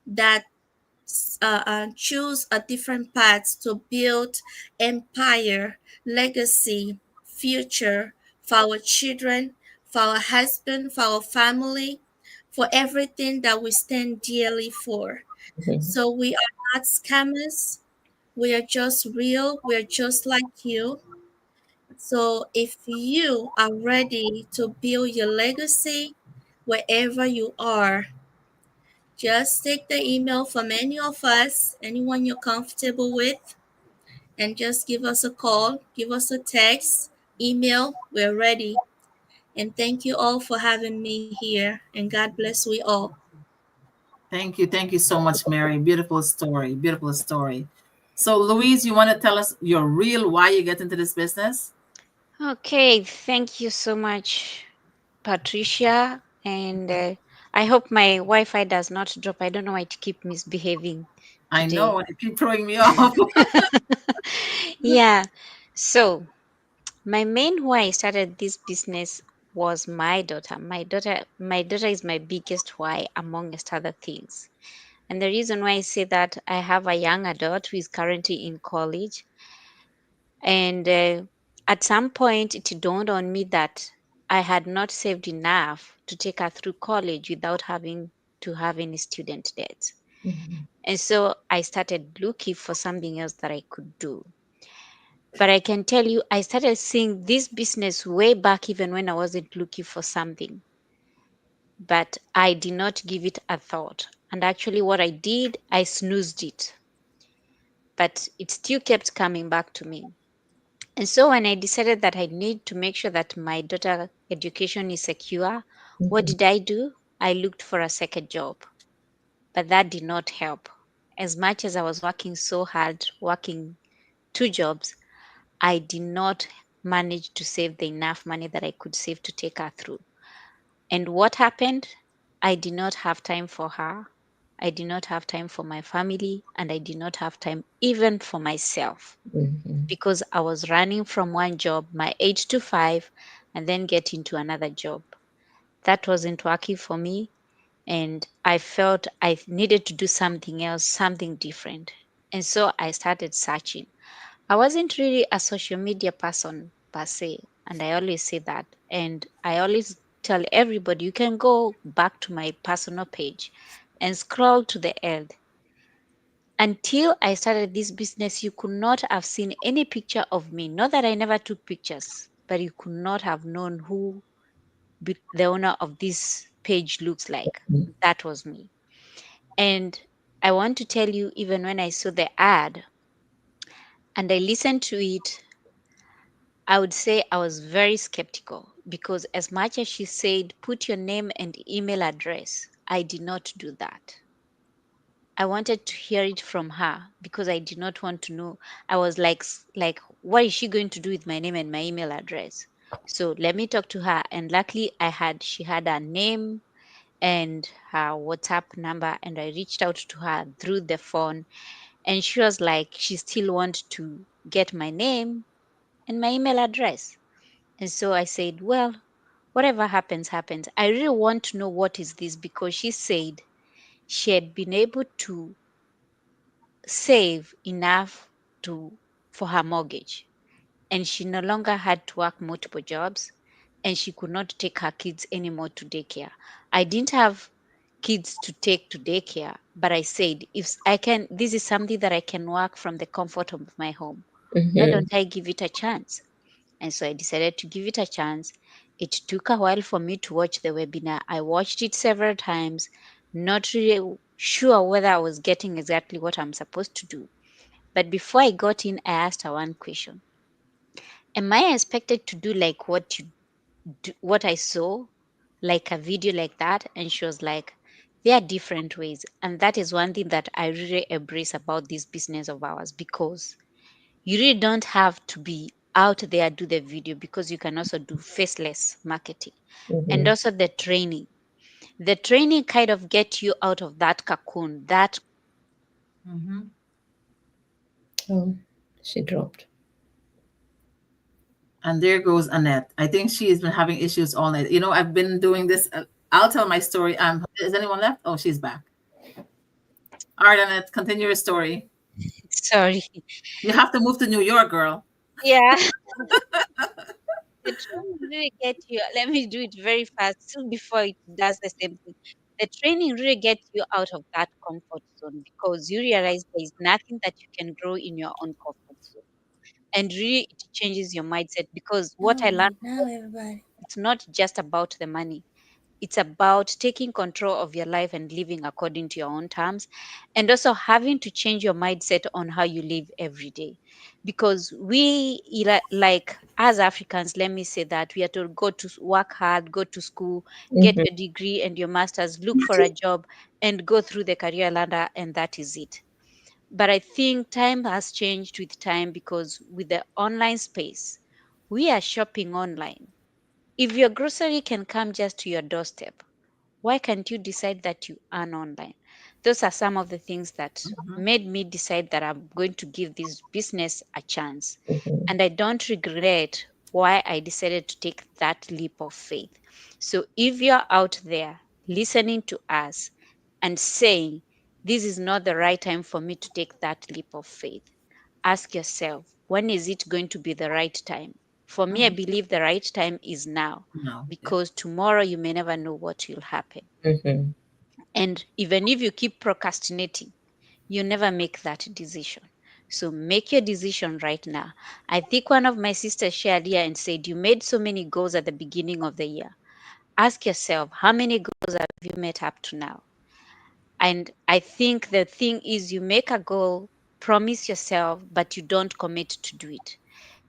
S7: that choose a different path to build empire, legacy, future for our children, for our husband, for our family, for everything that we stand dearly for.
S4: mhm,
S7: So we are not scammers. We are just real. We are just like you. So if you are ready to build your legacy wherever you are, just take the email from any of us, anyone you're comfortable with, and just give us a call, give us a text, email. We're ready. And thank you all for having me here. And God bless we all.
S1: Thank you. Thank you so much, Mary. Beautiful story. Beautiful story. So, Louise, you want to tell us your real why you get into this business?
S5: Okay, thank you so much, Patricia. And I hope my Wi-Fi does not drop. I don't know why it keep misbehaving
S1: I
S5: today.
S1: know, and it keep throwing me off.
S5: Yeah. So my main why I started this business was my daughter. My daughter is my biggest why amongst other things. And the reason why I say that, I have a young adult who is currently in college. And at some point, it dawned on me that I had not saved enough to take her through college without having to have any student debts. And so I started looking for something else that I could do. But I can tell you, I started seeing this business way back even when I wasn't looking for something. But I did not give it a thought. And actually, what I did, I snoozed it. But it still kept coming back to me. And so when I decided that I need to make sure that my daughter education is secure, what did I do? I looked for a second job. But that did not help. As much as I was working so hard, working two jobs, I did not manage to save the enough money that I could save to take her through. And what happened? I did not have time for her. I did not have time for my family, and I did not have time even for myself because I was running from one job, my 8 to 5, and then get into another job. That wasn't working for me, and I felt I needed to do something else, something different. And so I started searching. I wasn't really a social media person per se, and I always say that. And I always tell everybody you can go back to my personal page and scroll to the end. Until I started this business, you could not have seen any picture of me. Not that I never took pictures, but you could not have known who the owner of this page looks like. That was me. And I want to tell you, even when I saw the ad and I listened to it, I would say I was very skeptical because, as much as she said, put your name and email address, I did not do that. I wanted to hear it from her because I did not want to know. I was like, what is she going to do with my name and my email address? So let me talk to her. And luckily, she had her name and her WhatsApp number, and I reached out to her through the phone, and she was like, she still wants to get my name and my email address. And so I said, well, whatever happens, happens. I really want to know what is this because she said she had been able to save enough to for her mortgage, and she no longer had to work multiple jobs, and she could not take her kids anymore to daycare. I didn't have kids to take to daycare, but I said, if I can, this is something that I can work from the comfort of my home. Why don't I give it a chance? And so I decided to give it a chance. It took a while for me to watch the webinar. I watched it several times, not really sure whether I was getting exactly what I'm supposed to do. But before I got in, I asked her one question. Am I expected to do like what I saw, like a video like that? And she was like, there are different ways. And that is one thing that I really embrace about this business of ours because you really don't have to be out there do the video because you can also do faceless marketing and also the training kind of get you out of that cocoon that
S1: Mhm.
S4: Oh, she dropped.
S1: And there goes Annette. I think she has been having issues all night. I've been doing this. I'll tell my story. Is anyone left? Oh, she's back. All right, Annette, continue your story.
S5: sorry.
S1: You have to move to New York, girl.
S5: Yeah, the training really get you. Let me do it very fast, still before it does the same thing. The training really gets you out of that comfort zone because you realize there is nothing that you can grow in your own comfort zone. And really, it changes your mindset because what I learned,
S7: Now everybody.
S5: it's not just about the money. It's about taking control of your life and living according to your own terms, and also having to change your mindset on how you live every day. Because like as Africans, let me say that we are told go to work hard, go to school, get your degree and your master's, look for a job, and go through the career ladder, and that is it. But I think time has changed with time because with the online space, we are shopping online. If your grocery can come just to your doorstep, why can't you decide that you earn online? Those are some of the things that
S1: Mhm.
S5: made me decide that I'm going to give this business a chance. And I don't regret why I decided to take that leap of faith. So if you're out there listening to us and saying, this is not the right time for me to take that leap of faith, ask yourself, when is it going to be the right time For me, I believe the right time is now,
S1: No.
S5: because tomorrow you may never know what will happen.
S4: Mm-hmm.
S5: And even if you keep procrastinating, you never make that decision. So make your decision right now. I think one of my sisters shared here and said, you made so many goals at the beginning of the year. Ask yourself, how many goals have you met up to now? And I think the thing is, you make a goal, promise yourself, but you don't commit to do it.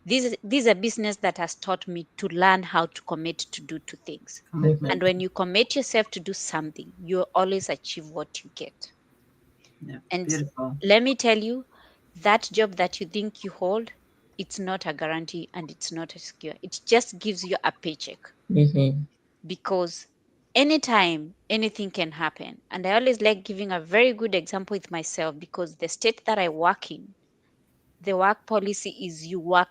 S5: This is a business that has taught me to learn how to commit to do two things.
S1: Commitment.
S5: And when you commit yourself to do something, you always achieve what you get.
S1: Yeah.
S5: And
S1: Beautiful.
S5: let me tell you, that job that you think you hold, it's not a guarantee and it's not a secure. It just gives you a paycheck,
S4: Mm-hmm.
S5: because anytime anything can happen. And I always like giving a very good example with myself, because the state that I work in, the work policy is you are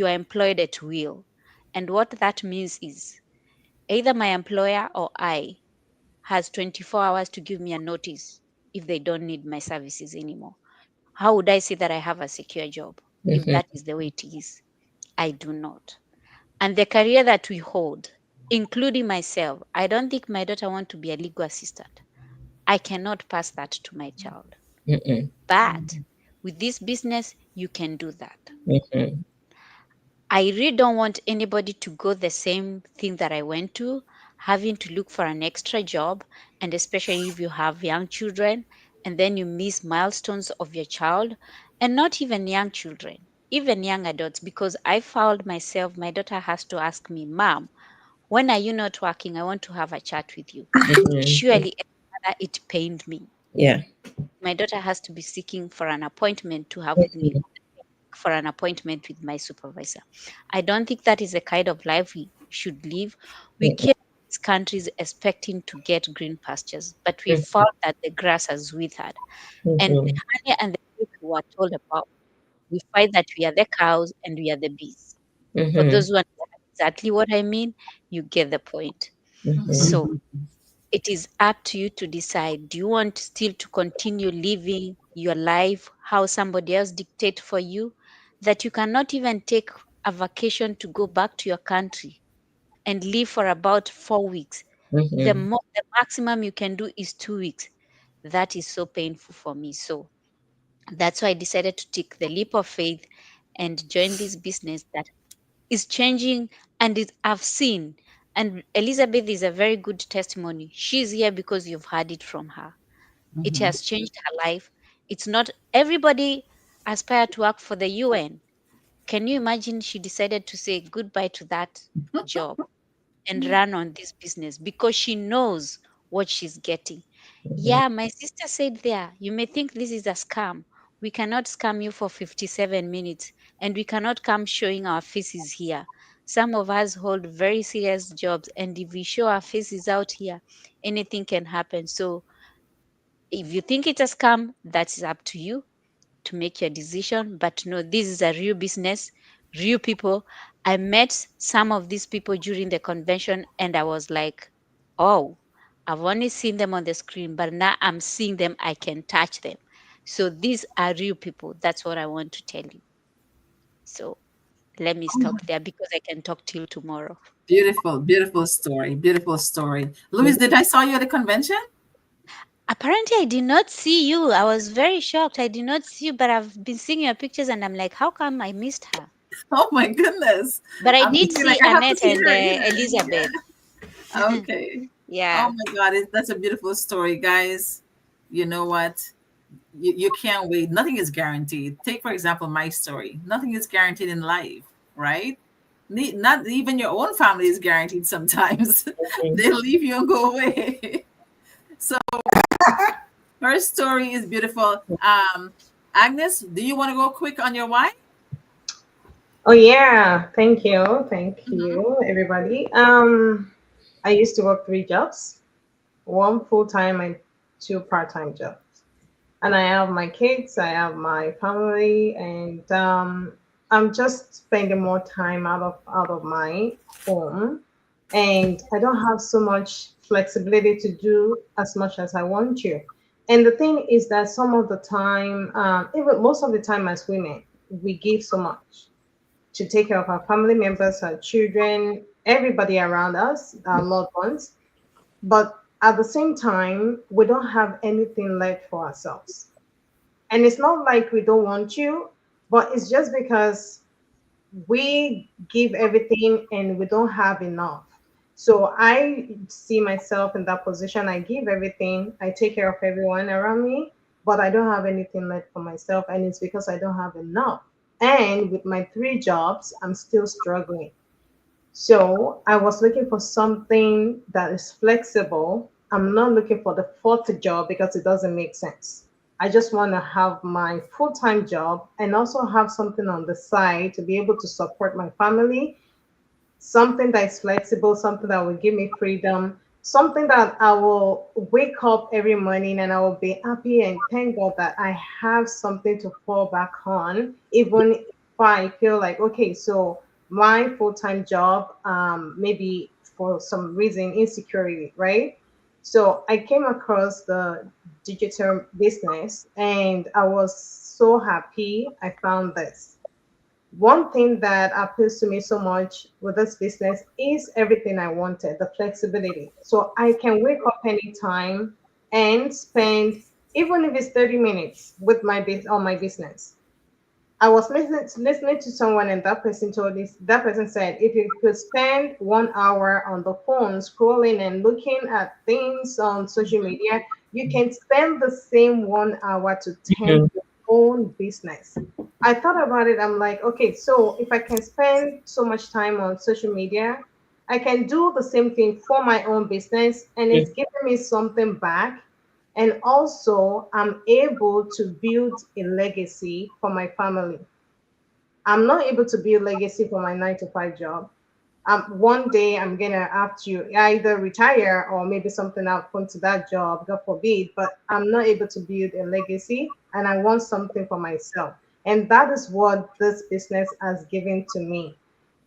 S5: employed at will. And what that means is either my employer or I has 24 hours to give me a notice if they don't need my services anymore. How would I say that I have a secure job if
S4: Mm-hmm.
S5: that is the way it is? I do not. And the career that we hold, including myself, I don't think my daughter want to be a legal assistant. I cannot pass that to my child.
S4: Mm-hmm.
S5: But with this business, you can do that.
S4: Mm-hmm.
S5: I really don't want anybody to go the same thing that I went to, having to look for an extra job, and especially if you have young children and then you miss milestones of your child, and not even young children, even young adults, because I found myself, my daughter has to ask me, Mom, when are you not working? I want to have a chat with you.
S4: Mm-hmm.
S5: Surely, as a mother, it pained me.
S4: Yeah.
S5: My daughter has to be seeking for an appointment to have with me,
S4: Mm-hmm.
S5: for an appointment with my supervisor. I don't think that is the kind of life we should live. We came to these countries expecting to get green pastures, but we found that the grass has withered. And the
S4: Mm-hmm.
S5: honey and the milk we were told about, we find that we are the cows and we are the bees. For
S4: Mm-hmm.
S5: those who understand exactly what I mean, you get the point.
S4: Mm-hmm.
S5: So it is up to you to decide, do you want still to continue living your life how somebody else dictate for you, that you cannot even take a vacation to go back to your country and live for about 4 weeks.
S4: Mm-hmm.
S5: The maximum you can do is 2 weeks. That is so painful for me. So that's why I decided to take the leap of faith and join this business that is changing, and I've seen. And Elizabeth is a very good testimony. She's here because you've heard it from her. It
S1: Mhm.
S5: has changed her life. It's not everybody aspire to work for the UN. Can you imagine she decided to say goodbye to that job and run on this business because she knows what she's getting? Yeah, my sister said there, you may think this is a scam. We cannot scam you for 57 minutes, and we cannot come showing our faces here. Some of us hold very serious jobs, and if we show our faces out here, anything can happen. So if you think it's a scam, that's up to you to make your decision. But no, this is a real business, real people. I met some of these people during the convention, and I was like, oh, I've only seen them on the screen, but now I'm seeing them, I can touch them. So these are real people. That's what I want to tell you. So let me stop there because I can talk till tomorrow.
S1: Beautiful, beautiful story. Beautiful story. Louis, did I saw you at the convention?
S5: Apparently, I did not see you. I was very shocked. I did not see you, but I've been seeing your pictures, and I'm like, how come I missed her?
S1: Oh my goodness.
S5: But I
S1: I'm
S5: did
S1: thinking like
S5: see
S1: I have to
S5: Annette
S1: see
S5: and
S1: her again.
S5: Elizabeth.
S1: Yeah. Okay. Oh
S5: Yeah.
S1: my God, that's a beautiful story, guys. You know what? You can't wait. Nothing is guaranteed. Take, for example, my story. Nothing is guaranteed in life, right? Not even your own family is guaranteed sometimes. They leave you and go away. So her story is beautiful. Agnes, do you want to go quick on your why?
S3: Oh yeah, thank
S1: Mhm.
S3: you, everybody. I used to work 3 jobs, one full time and 2 part-time jobs. And I have my kids, I have my family, and I'm just spending more time out of my home, and I don't have so much flexibility to do as much as I want to. And the thing is that some of the time, even most of the time, as women, we give so much to take care of our family members, our children, everybody around us, our loved ones. But at the same time, we don't have anything left for ourselves. And it's not like we don't want you, but it's just because we give everything and we don't have enough. So I see myself in that position. I give everything, I take care of everyone around me, but I don't have anything left for myself. And it's because I don't have enough. And with my three jobs, I'm still struggling. So I was looking for something that is flexible. I'm not looking for the fourth job because it doesn't make sense. I just want to have my full time job and also have something on the side to be able to support my family, something that is flexible, something that will give me freedom, something that I will wake up every morning and I will be happy and thank God that I have something to fall back on, even if I feel like, okay, so my full time job, maybe for some reason, insecurity, right? So I came across the digital business and I was so happy I found this. One thing that appeals to me so much with this business is everything I wanted, the flexibility. So I can wake up anytime and spend, even if it's 30 minutes with my on my business. I was listening to someone, and that person told this. That person said, if you could spend 1 hour on the phone scrolling and looking at things on social media, you can spend the same 1 hour to tend your own business. I thought about it. I'm like, okay, so if I can spend so much time on social media, I can do the same thing for my own business, and it's giving me something back, and also I'm able to build a legacy for my family. I'm not able to build legacy for my 9 to 5 job. One day I'm gonna have to either retire or maybe something happen to that job, God forbid. But I'm not able to build a legacy, and I want something for myself. And that is what this business has given to me.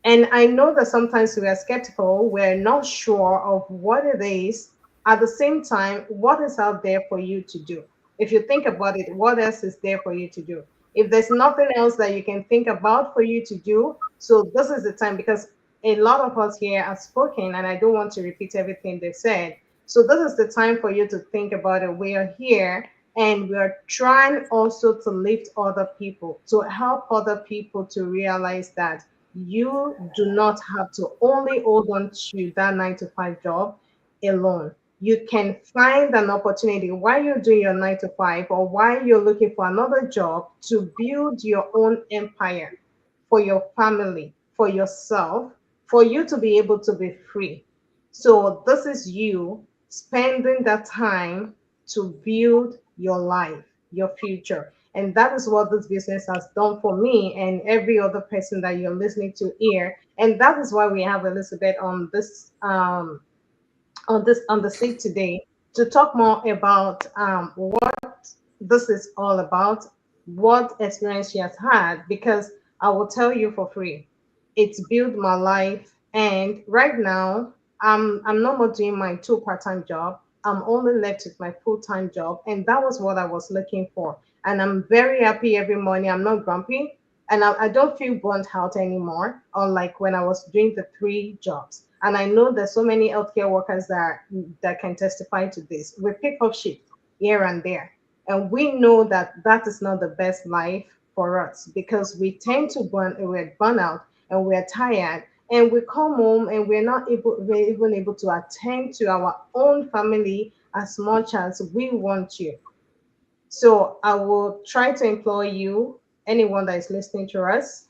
S3: And I know that sometimes we are skeptical, we're not sure of what it is. At the same time, what is out there for you to do? If you think about it, what else is there for you to do? If there's nothing else that you can think about for you to do, so this is the time, because a lot of us here have spoken, and I don't want to repeat everything they said. So this is the time for you to think about it. We are here and we are trying also to lift other people, to help other people to realize that you do not have to only hold on to that 9 to 5 job alone. You can find an opportunity while you're doing your 9 to 5 or while you're looking for another job to build your own empire for your family, for yourself, for you to be able to be free. So, this is you spending that time to build your life, your future. And that is what this business has done for me and every other person that you're listening to here. And that is why we have Elizabeth on the seat today to talk more about what this is all about, what experience she has had. Because I will tell you for free, it's built my life. And right now, I'm no more doing my two part-time job. I'm only left with my full-time job, and that was what I was looking for. And I'm very happy every morning. I'm not grumpy, and I don't feel burnt out anymore, unlike when I was doing the three jobs. And I know there's so many healthcare workers that can testify to this. We pick up shift here and there, and we know that that is not the best life for us, because we tend to we're burn out and we're tired, and we come home and we're even able to attend to our own family as much as we want to. So I will try to employ you, anyone that is listening to us,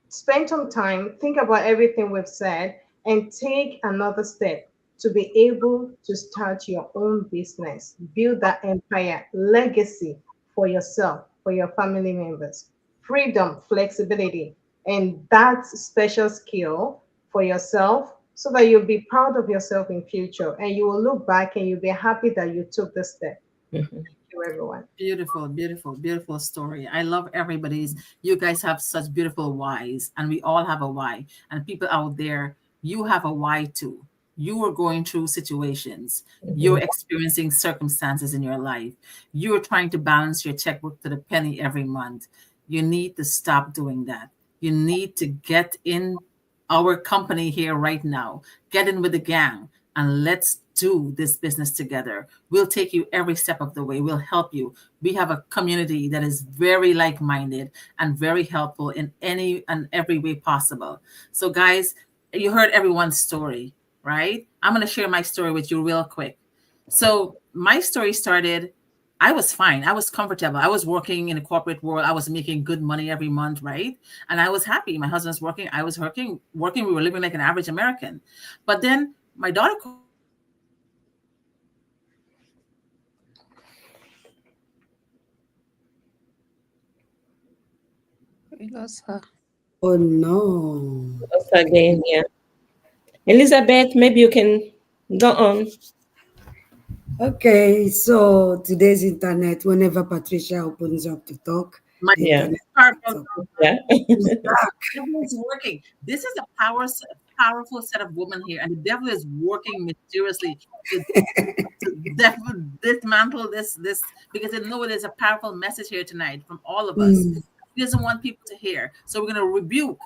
S3: spend some time, think about everything we've said, and take another step to be able to start your own business, build that empire, legacy for yourself, for your family members, freedom, flexibility, and that special skill for yourself, so that you'll be proud of yourself in future and you will look back and you'll be happy that you took this step. Thank you, everyone.
S1: Beautiful, beautiful, beautiful story. I love everybody's. You guys have such beautiful whys, and we all have a why. And people out there, you have a why too. You are going through situations, you're experiencing circumstances in your life, you're trying to balance your checkbook to the penny every month. You need to stop doing that. you need to get in our company here right now. Get in with the gang and let's do this business together. We'll take you every step of the way. We'll help you. We have a community that is very like minded and very helpful in any and every way possible. So, guys, you heard everyone's story, right? I'm going to share my story with you real quick. So, my story started. I was fine. I was comfortable. I was working in the corporate world. I was making good money every month, right? And I was happy. My husband's working. I was working. Working. We were living like an average American. But then my daughter called me one day and she said,
S8: We lost her.
S2: Oh no.
S4: Again, yeah. Elizabeth, maybe you can go on.
S2: Okay, so today's internet, whenever Patricia opens up to talk,
S1: my
S2: the
S4: Yeah.
S2: internet
S1: car
S2: cuts
S1: broke
S2: off.
S1: down.
S4: Yeah.
S2: It's back.
S1: Everyone's working. This is a powerful set of women here, and the devil is working mysteriously to, dismantle this because I know there's a powerful message here tonight from all of us.
S2: Mm.
S1: He doesn't want people to hear, so we're going to rebuke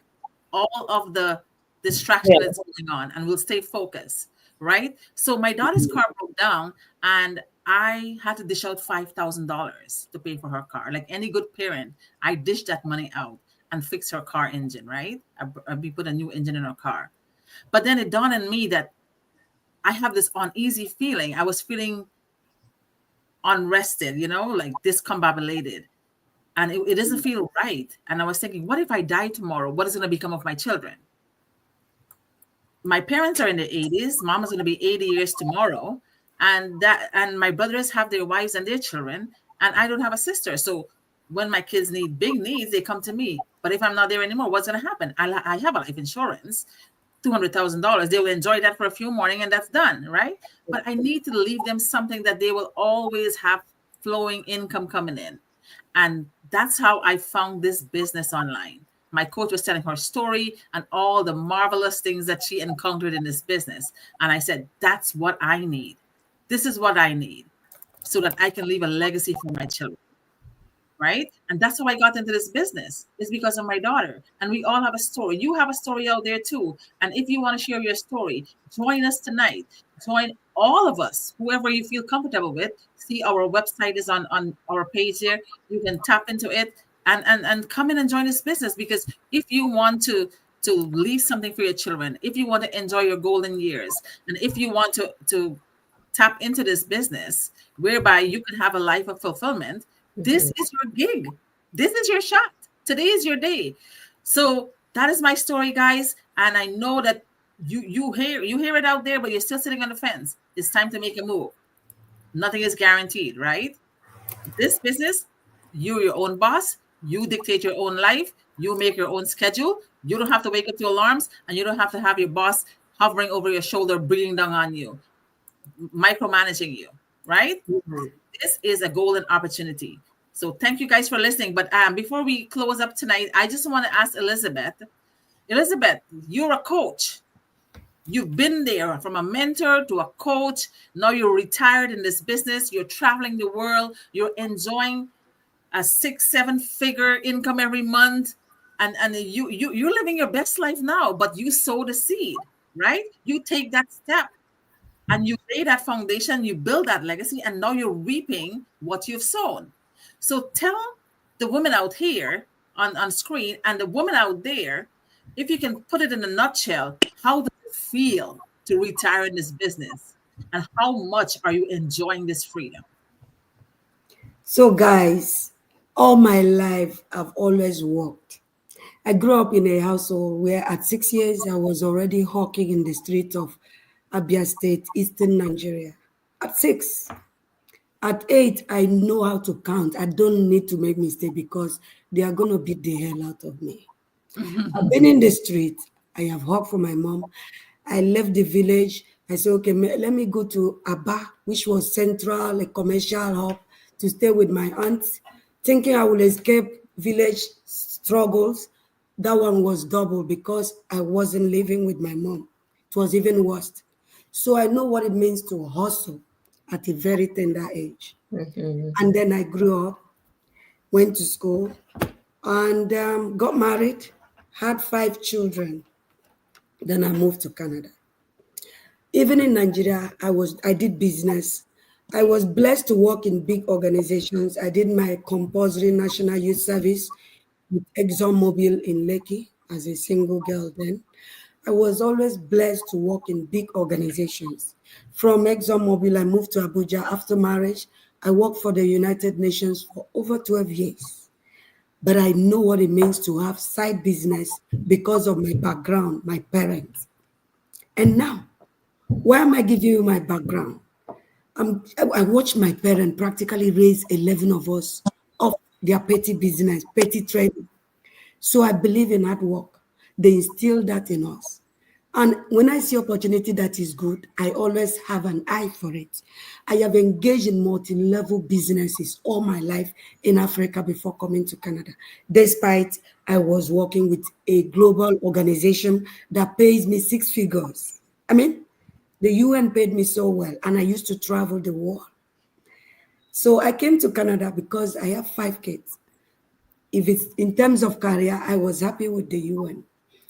S1: all of the distraction
S4: Yeah.
S1: that's going on, and we'll stay focused. Right. So my daughter's car broke down, and I had to dish out $5,000 to pay for her car. Like any good parent, I dished that money out and fixed her car engine. Right. We put a new engine in her car. But then it dawned on me that I have this uneasy feeling. I was feeling unrested, like discombobulated. And it doesn't feel right. And I was thinking, what if I die tomorrow? What is going to become of my children? My parents are in their 80s. Mama's going to be 80 years tomorrow. And my brothers have their wives and their children. And I don't have a sister. So when my kids need big needs, they come to me. But if I'm not there anymore, what's going to happen? I have a life insurance. $200,000. They will enjoy that for a few mornings and that's done, right? But I need to leave them something that they will always have flowing income coming in. And that's how I found this business online. My coach was telling her story and all the marvelous things that she encountered in this business. And I said, that's what I need. This is what I need so that I can leave a legacy for my children. Right. And that's how I got into this business. It's because of my daughter. And we all have a story. You have a story out there too. And if you want to share your story, join us tonight. Join all of us, whoever you feel comfortable with. See, our website is on our page here. You can tap into it and come in and join this business. Because if you want to leave something for your children, if you want to enjoy your golden years, and if you want to tap into this business whereby you can have a life of fulfillment, this is your gig. This is your shot. Today is your day. So that is my story, guys. And I know that you hear it out there, but you're still sitting on the fence. It's time to make a move. Nothing is guaranteed, right? This business, you're your own boss. You dictate your own life. You make your own schedule. You don't have to wake up to alarms, and you don't have to have your boss hovering over your shoulder, breathing down on you, micromanaging you, right? This is a golden opportunity. So thank you guys for listening. But before we close up tonight, I just want to ask Elizabeth. Elizabeth, you're a coach. You've been there from a mentor to a coach. Now you're retired in this business. You're traveling the world. You're enjoying a 6-7 figure income every month. And you're living your best life now, but you sow the seed, right? You take that step and you lay that foundation, you build that legacy, and now you're reaping what you've sown. So tell the women out here on screen and the women out there, if you can put it in a nutshell, how does it feel to retire in this business? And how much are you enjoying this freedom?
S2: So, guys, all my life I've always worked. I grew up in a household where at 6 years I was already hawking in the streets of Abia State, Eastern Nigeria. At 6. At 8, I know how to count. I don't need to make mistake because they are going to beat the hell out of me. I've been in the street. I have hawked for my mom. I left the village. I said, okay, let me go to Aba, which was central, a commercial hub, to stay with my aunt, thinking I will escape village struggles. That one was double because I wasn't living with my mom. It was even worse. So I know what it means to hustle at a very tender age. And then I grew up, went to school, and got married. had 5 children. Then I moved to Canada. Even in Nigeria, I did business. I was blessed to work in big organizations. I did my compulsory national youth service with ExxonMobil in Lekki as a single girl then. I was always blessed to work in big organizations. From ExxonMobil, I moved to Abuja after marriage. I worked for the United Nations for over 12 years. But I know what it means to have side business because of my background, my parents. And now, why am I giving you my background? I watched my parents practically raise 11 of us off their petty business, petty trading. So I believe in hard work. They instill that in us. And when I see opportunity that is good, I always have an eye for it. I have engaged in multi-level businesses all my life in Africa before coming to Canada. Despite I was working with a global organization that pays me 6 figures. I mean, the UN paid me so well, and I used to travel the world. So I came to Canada because I have 5 kids. If it's in terms of career, I was happy with the UN.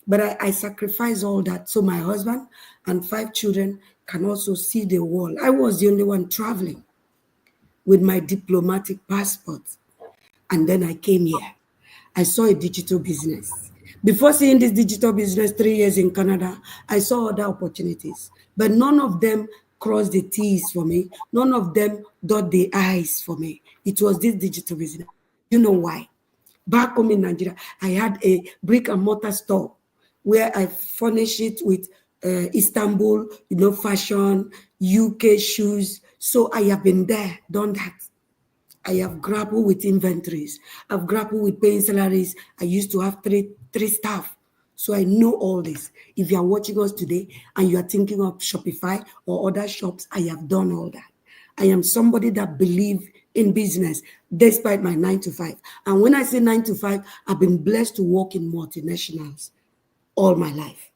S2: But I sacrificed all that so my husband and 5 children can also see the world. I was the only one traveling with my diplomatic passport. And then I came here. I saw a digital business. Before seeing this digital business 3 years in Canada, I saw other opportunities, but none of them crossed the T's for me. None of them dot the I's for me. It was this digital business. You know why? Back home in Nigeria, I had a brick and mortar store where I furnish it with Istanbul, fashion, UK shoes. So I have been there, done that. I have grappled with inventories. I've grappled with paying salaries. I used to have three staff. So I know all this. If you are watching us today and you are thinking of Shopify or other shops, I have done all that. I am somebody that believes in business despite my 9 to 5. And when I say 9 to 5, I've been blessed to work in multinationals all my life.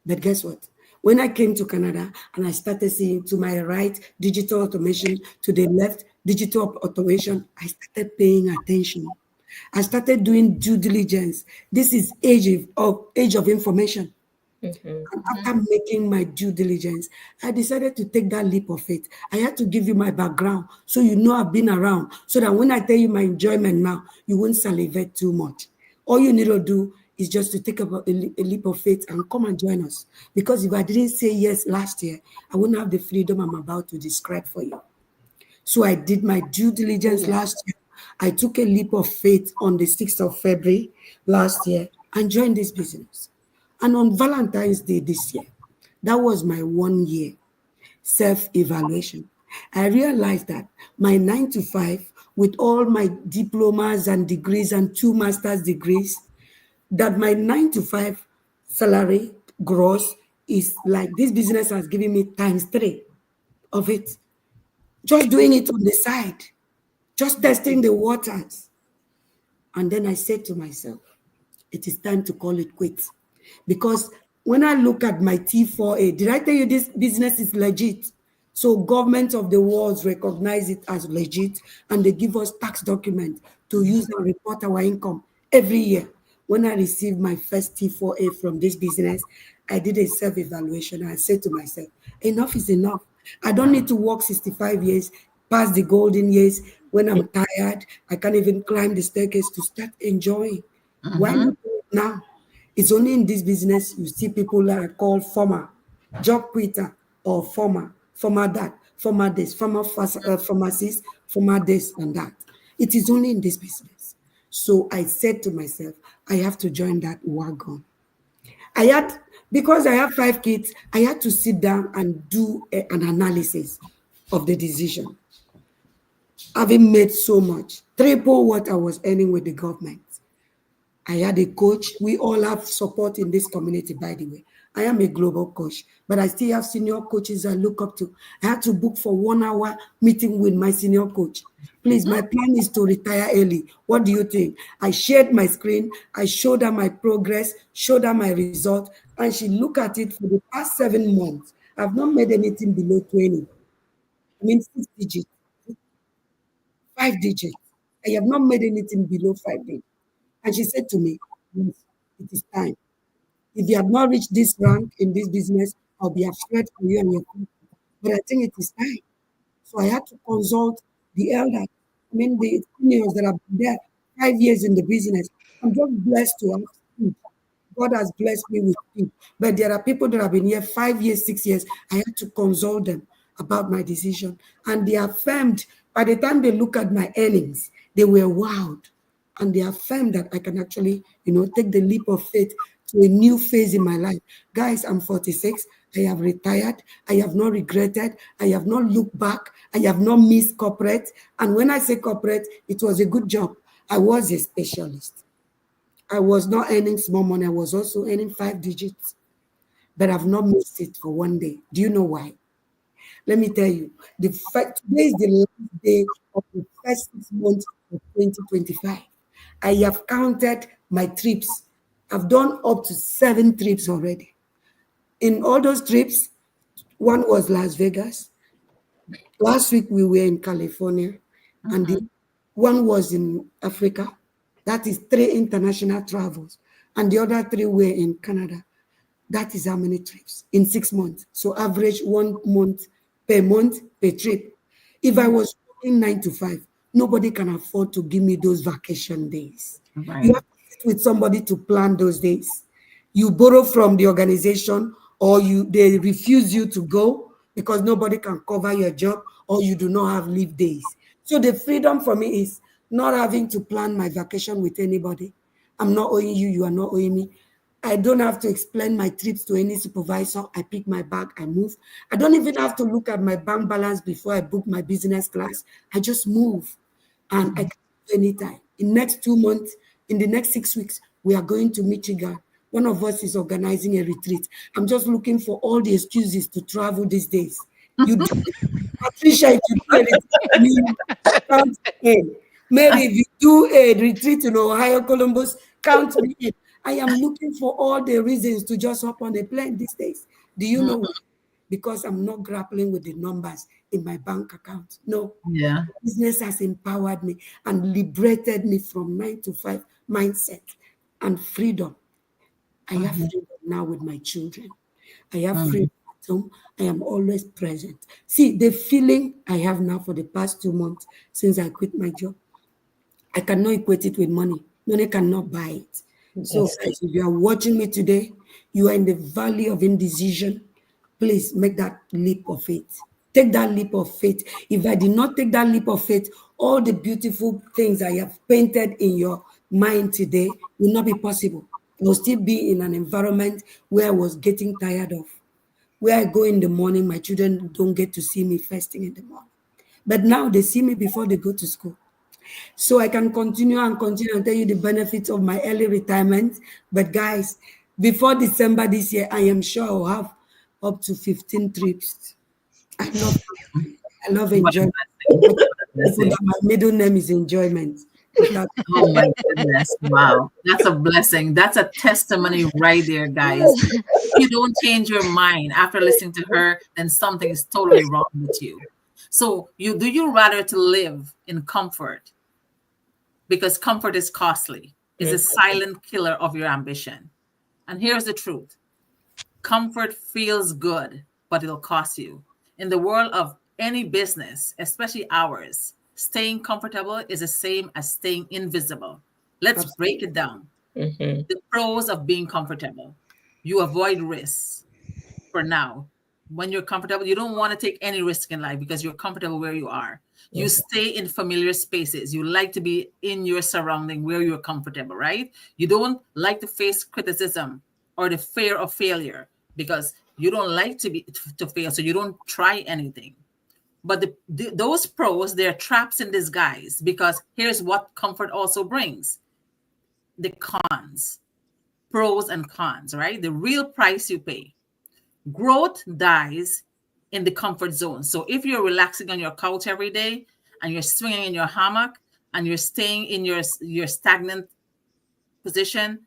S2: But guess what? When I came to Canada and I started seeing to my right digital automation, to the left digital automation, I started paying attention. I started doing due diligence. This is age of information.
S4: Mhm.
S2: And after making my due diligence, I decided to take that leap of faith. I had to give you my background so you know I've been around, so that when I tell you my enjoyment now, you won't salivate too much. All you need to do is just to take a leap of faith and come and join us. Because if I didn't say yes last year, I wouldn't have the freedom I'm about to describe for you. So I did my due diligence last year. I took a leap of faith on the 6th of February last year and joined this business. And on Valentine's Day this year, that was my 1 year self-evaluation. I realized that my 9 to 5, with all my diplomas and degrees and 2 master's degrees, that my 9 to 5 salary gross is like this business has given me times 3 of it. Just doing it on the side, just testing the waters. And then I said to myself, it is time to call it quits. Because when I look at my T4A, did I tell you this business is legit? So government of the world recognize it as legit, and they give us tax document to use and report our income every year. When I received my first T4A from this business, I did a self-evaluation. I said to myself, enough is enough. I don't need to work 65 years, past the golden years. When I'm tired, I can't even climb the staircase to start enjoying. Why
S1: Mm-hmm.
S2: you do it now? It's only in this business you see people that are called former, job quitter, or former that, former this, pharmacist, former this and that. It is only in this business. So I said to myself, I have to join that wagon. I had, because I have 5 kids, I had to sit down and do an analysis of the decision. Having made so much, triple what I was earning with the government. I had a coach. We all have support in this community, by the way. I am a global coach, but I still have senior coaches I look up to. I had to book for 1 hour meeting with my senior coach. Please, my plan is to retire early. What do you think? I shared my screen. I showed her my progress, showed her my result, and she looked at it for the past 7 months. I've not made anything below 20. I mean, 6 digits, 5 digits. I have not made anything below 5 digits. And she said to me, "Yes." it is time. If you have not reached this rank in this business, I'll be afraid for you and your family. But I think it is time. So I had to consult the elders. I mean, the seniors that have been there 5 years in the business. I'm just blessed to have speed. God has blessed me with speed. But there are people that have been here 5 years, 6 years. I had to consult them about my decision. And they affirmed, by the time they look at my earnings, they were wowed. And they affirmed that I can actually, take the leap of faith to a new phase in my life. Guys, I'm 46. I have retired. I have not regretted. I have not looked back. I have not missed corporate. And when I say corporate, it was a good job. I was a specialist. I was not earning small money. I was also earning 5 digits. But I've not missed it for one day. Do you know why? Let me tell you. The fact today is the last day of the first 6 months of 2025. I have counted my trips. I've done up to 7 trips already. In all those trips, one was Las Vegas. Last week we were in California, and the one was in Africa. That is 3 international travels, and the other 3 were in Canada. That is how many trips in 6 months. So average 1 month per trip. If I was working 9 to 5, nobody can afford to give me those vacation days.
S1: Right.
S2: You have to sit with somebody to plan those days. You borrow from the organization, or they refuse you to go because nobody can cover your job, or you do not have leave days. So the freedom for me is not having to plan my vacation with anybody. I'm not owing you, you are not owing me. I don't have to explain my trips to any supervisor. I pick my bag, I move. I don't even have to look at my bank balance before I book my business class. I just move, and I can move anytime. In next 2 months, in the next 6 weeks, we are going to Michigan. One of us is organizing a retreat. I'm just looking for all the excuses to travel these days. You do, Patricia, if you do a retreat in New York, count me in. Mary, if you do a retreat in Ohio, Columbus, count me in. I am looking for all the reasons to just hop on a plane these days. Do you know why? Because I'm not grappling with the numbers in my bank account. No.
S1: Yeah.
S2: Business has empowered me and liberated me from 9 to 5 mindset and freedom. I have freedom now with my children. I have freedom at home. I am always present. See, the feeling I have now for the past 2 months since I quit my job, I cannot equate it with money. Money cannot buy it. So, guys, if you are watching me today, you are in the valley of indecision. Please make that leap of faith. Take that leap of faith. If I did not take that leap of faith, all the beautiful things I have painted in your mind today will not be possible. I will still be in an environment where I was getting tired of. Where I go in the morning, my children don't get to see me first thing in the morning. But now they see me before they go to school. So I can continue and tell you the benefits of my early retirement. But guys, before December this year, I am sure I'll have up to 15 trips. I love
S1: What a
S2: enjoyment.
S1: blessing. What a blessing.
S2: My middle name is enjoyment.
S1: Oh my goodness. Wow. That's a blessing. That's a testimony right there, guys. If you don't change your mind after listening to her, then something is totally wrong with you. So do you rather to live in comfort, because comfort is costly, is a silent killer of your ambition. And here's the truth. Comfort feels good, but it'll cost you. In the world of any business, especially ours, staying comfortable is the same as staying invisible. Let's break it down. The pros of being comfortable. You avoid risks for now. When you're comfortable, you don't want to take any risk in life because you're comfortable where you are. You stay in familiar spaces. You like to be in your surrounding where you're comfortable, right? You don't like to face criticism or the fear of failure because you don't like to fail, so you don't try anything. But those pros, they're traps in disguise, because here's what comfort also brings: the cons, pros and cons, right? The real price you pay. Growth dies in the comfort zone. So if you're relaxing on your couch every day and you're swinging in your hammock and you're staying in your stagnant position,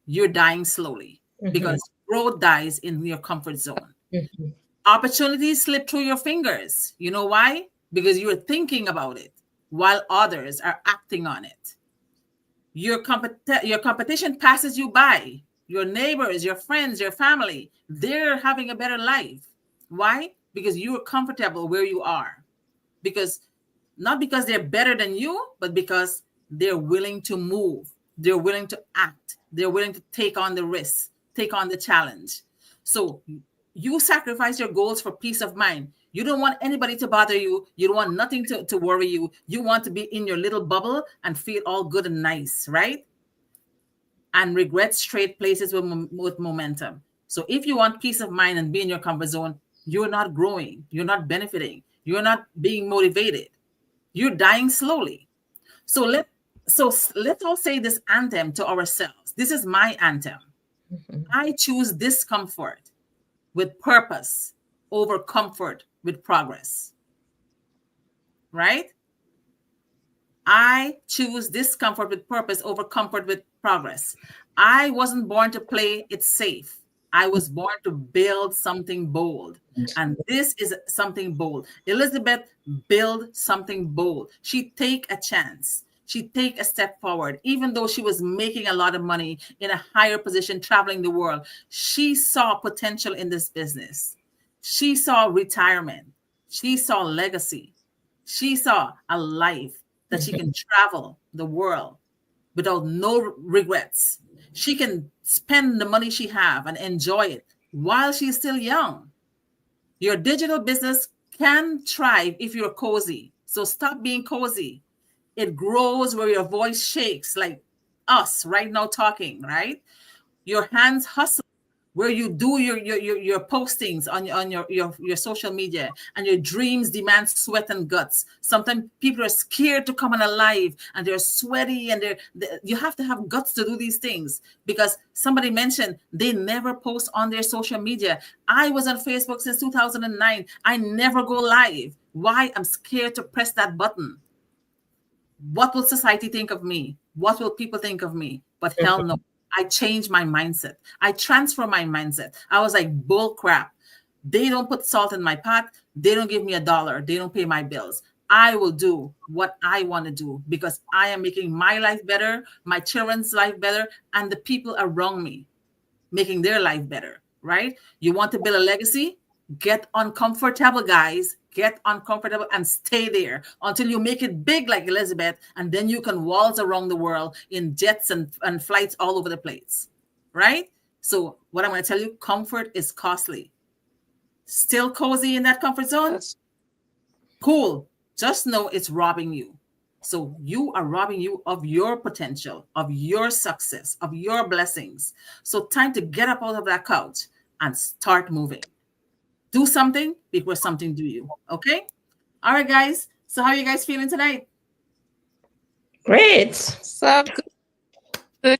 S1: you're dying slowly, because growth dies in your comfort zone. Opportunities slip through your fingers. You know why? Because you're thinking about it while others are acting on it. Your competition passes you by. Your neighbors, your friends, your family, they're having a better life. Why? Because you're comfortable where you are. Because not because they're better than you, but because they're willing to move. They're willing to act. They're willing to take on the risk, take on the challenge. So you sacrifice your goals for peace of mind. You don't want anybody to bother you. You don't want nothing to worry you. You want to be in your little bubble and feel all good and nice, right? And regrets trade places with momentum. So if you want peace of mind and be in your comfort zone, you're not growing. You're not benefiting. You're not being motivated. You're dying slowly. So let's all say this anthem to ourselves. This is my anthem. I choose discomfort with purpose over comfort with progress. Right? I choose discomfort with purpose over comfort with progress. I wasn't born to play it safe. I was born to build something bold. And this is something bold. Elizabeth built something bold. She take a chance. She take a step forward. Even though she was making a lot of money in a higher position, traveling the world, she saw potential in this business. She saw retirement. She saw legacy. She saw a life that she can travel the world without no regrets. She can spend the money she have and enjoy it while she's still young. Your digital business can thrive if you're cozy. So stop being cozy. It grows where your voice shakes, like us right now talking, right? Your hands hustle where you do your postings on your social media, and your dreams demand sweat and guts. Sometimes people are scared to come on alive, and they're sweaty, and you have to have guts to do these things, because somebody mentioned they never post on their social media. I was on Facebook since 2009. I never go live. Why? I'm scared to press that button. What will society think of me? What will people think of me? But hell no. I changed my mindset. I transformed my mindset. I was like, bull crap. They don't put salt in my pot. They don't give me $1. They don't pay my bills. I will do what I want to do, because I am making my life better, my children's life better, and the people around me making their life better, right? You want to build a legacy? Get uncomfortable, guys. Get uncomfortable and stay there until you make it big like Elizabeth, and then you can waltz around the world in jets and flights all over the place, right? So what I'm going to tell you, comfort is costly. Still cozy in that comfort zone?
S4: Yes.
S1: Cool. Just know it's robbing you. So you are robbing you of your potential, of your success, of your blessings. So time to get up out of that couch and start moving. Do something before something do you. Okay? All right, guys. So how are you guys feeling tonight?
S4: Great.
S8: So good.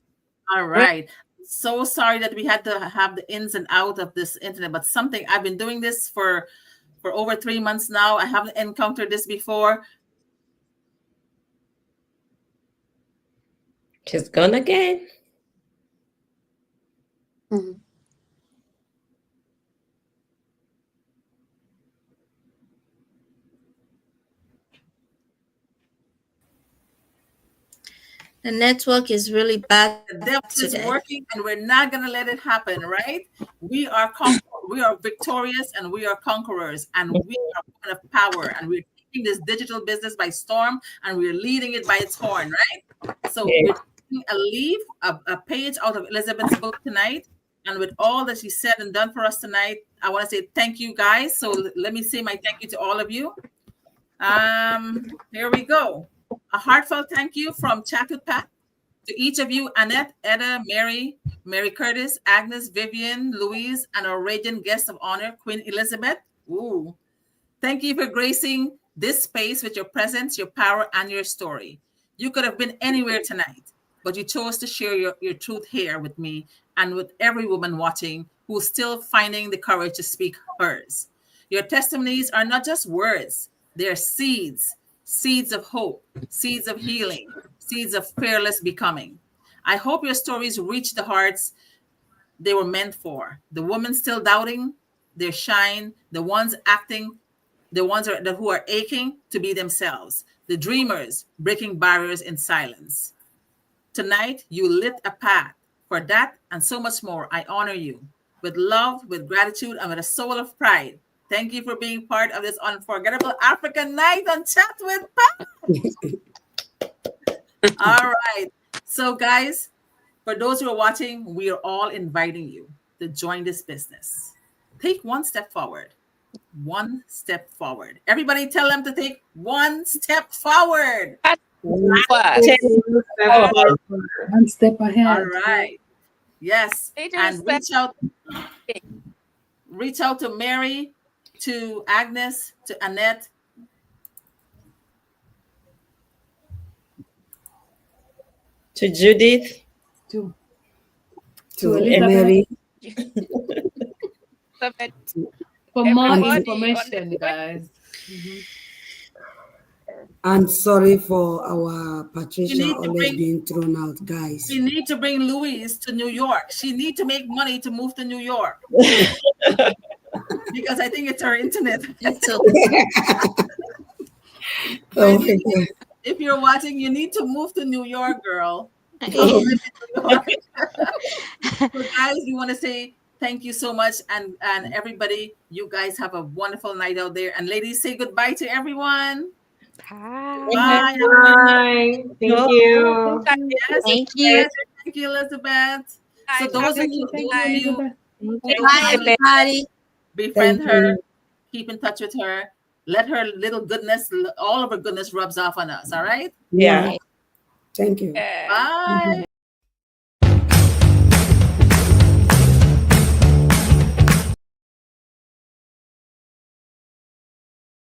S1: All right. So sorry that we had to have the ins and out of this internet, but something I've been doing this for over 3 months now. I haven't encountered this before.
S4: She's gone again.
S8: Mhm.
S7: The network is really bad
S1: The devil is
S7: today.
S1: working, and we're not going to let it happen, right? We are victorious, and we are conquerors, and we are women of power, and we're taking this digital business by storm, and we're leading it by its horn, right? So we're taking a page out of Elizabeth's book tonight, and with all that she said and done for us tonight, I want to say thank you, guys. So let me say my thank you to all of you. Here we go. A heartfelt thank you from Chat with Pat to each of you: Annette, Etta, Mary Curtis, Agnes, Vivian, Louise, and our radiant guest of honor, Queen Elizabeth. Ooh. Thank you for gracing this space with your presence, your power, and your story. You could have been anywhere tonight, but you chose to share your truth here with me and with every woman watching who's still finding the courage to speak hers. Your testimonies are not just words, they're seeds of hope, seeds of healing, seeds of fearless becoming. I hope your stories reach the hearts they were meant for. The women still doubting their shine, the ones acting, the ones who are aching to be themselves, the dreamers breaking barriers in silence. Tonight, you lit a path. For that and so much more, I honor you with love, with gratitude, and with a soul of pride. Thank you for being part of this unforgettable African night on Chat with Pat. All right. So, guys, for those who are watching, we are all inviting you to join this business. Take one step forward. One step forward. Everybody tell them to take one step forward.
S8: What?
S6: One step ahead.
S1: All right. Yes.
S8: Little
S1: And
S8: step.
S1: reach out to Mary, to Agnes, to Annette.
S4: To Judith.
S6: To
S2: Elizabeth.
S6: Elizabeth.
S8: Elizabeth.
S6: For more
S8: Everybody
S6: information,
S8: on the
S6: guys.
S2: And sorry for our Patricia
S1: need to
S2: always
S1: bring-
S2: being thrown out, guys.
S1: We need to bring Louise to New York. She need to make money to move to New York. Because I think it's her internet.
S2: Oh my God.
S1: If you're watching, you need to move to New York, girl.
S2: Oh.
S1: So guys, we want to say thank you so much, and everybody, you guys have a wonderful night out there. And ladies, say goodbye to everyone.
S5: Bye.
S1: Bye.
S3: Bye. Thank you.
S1: Yes,
S5: Thank you.
S1: Thank you, Elizabeth. So
S8: Bye.
S1: those of you,
S6: Thank you, Elizabeth.
S7: Bye, everybody.
S1: befriend
S2: Thank
S1: her,
S2: you.
S1: keep in touch with her. Let her little goodness, all of her goodness rubs off on us. All right.
S4: Yeah.
S2: Thank you.
S8: Yeah.
S1: Bye.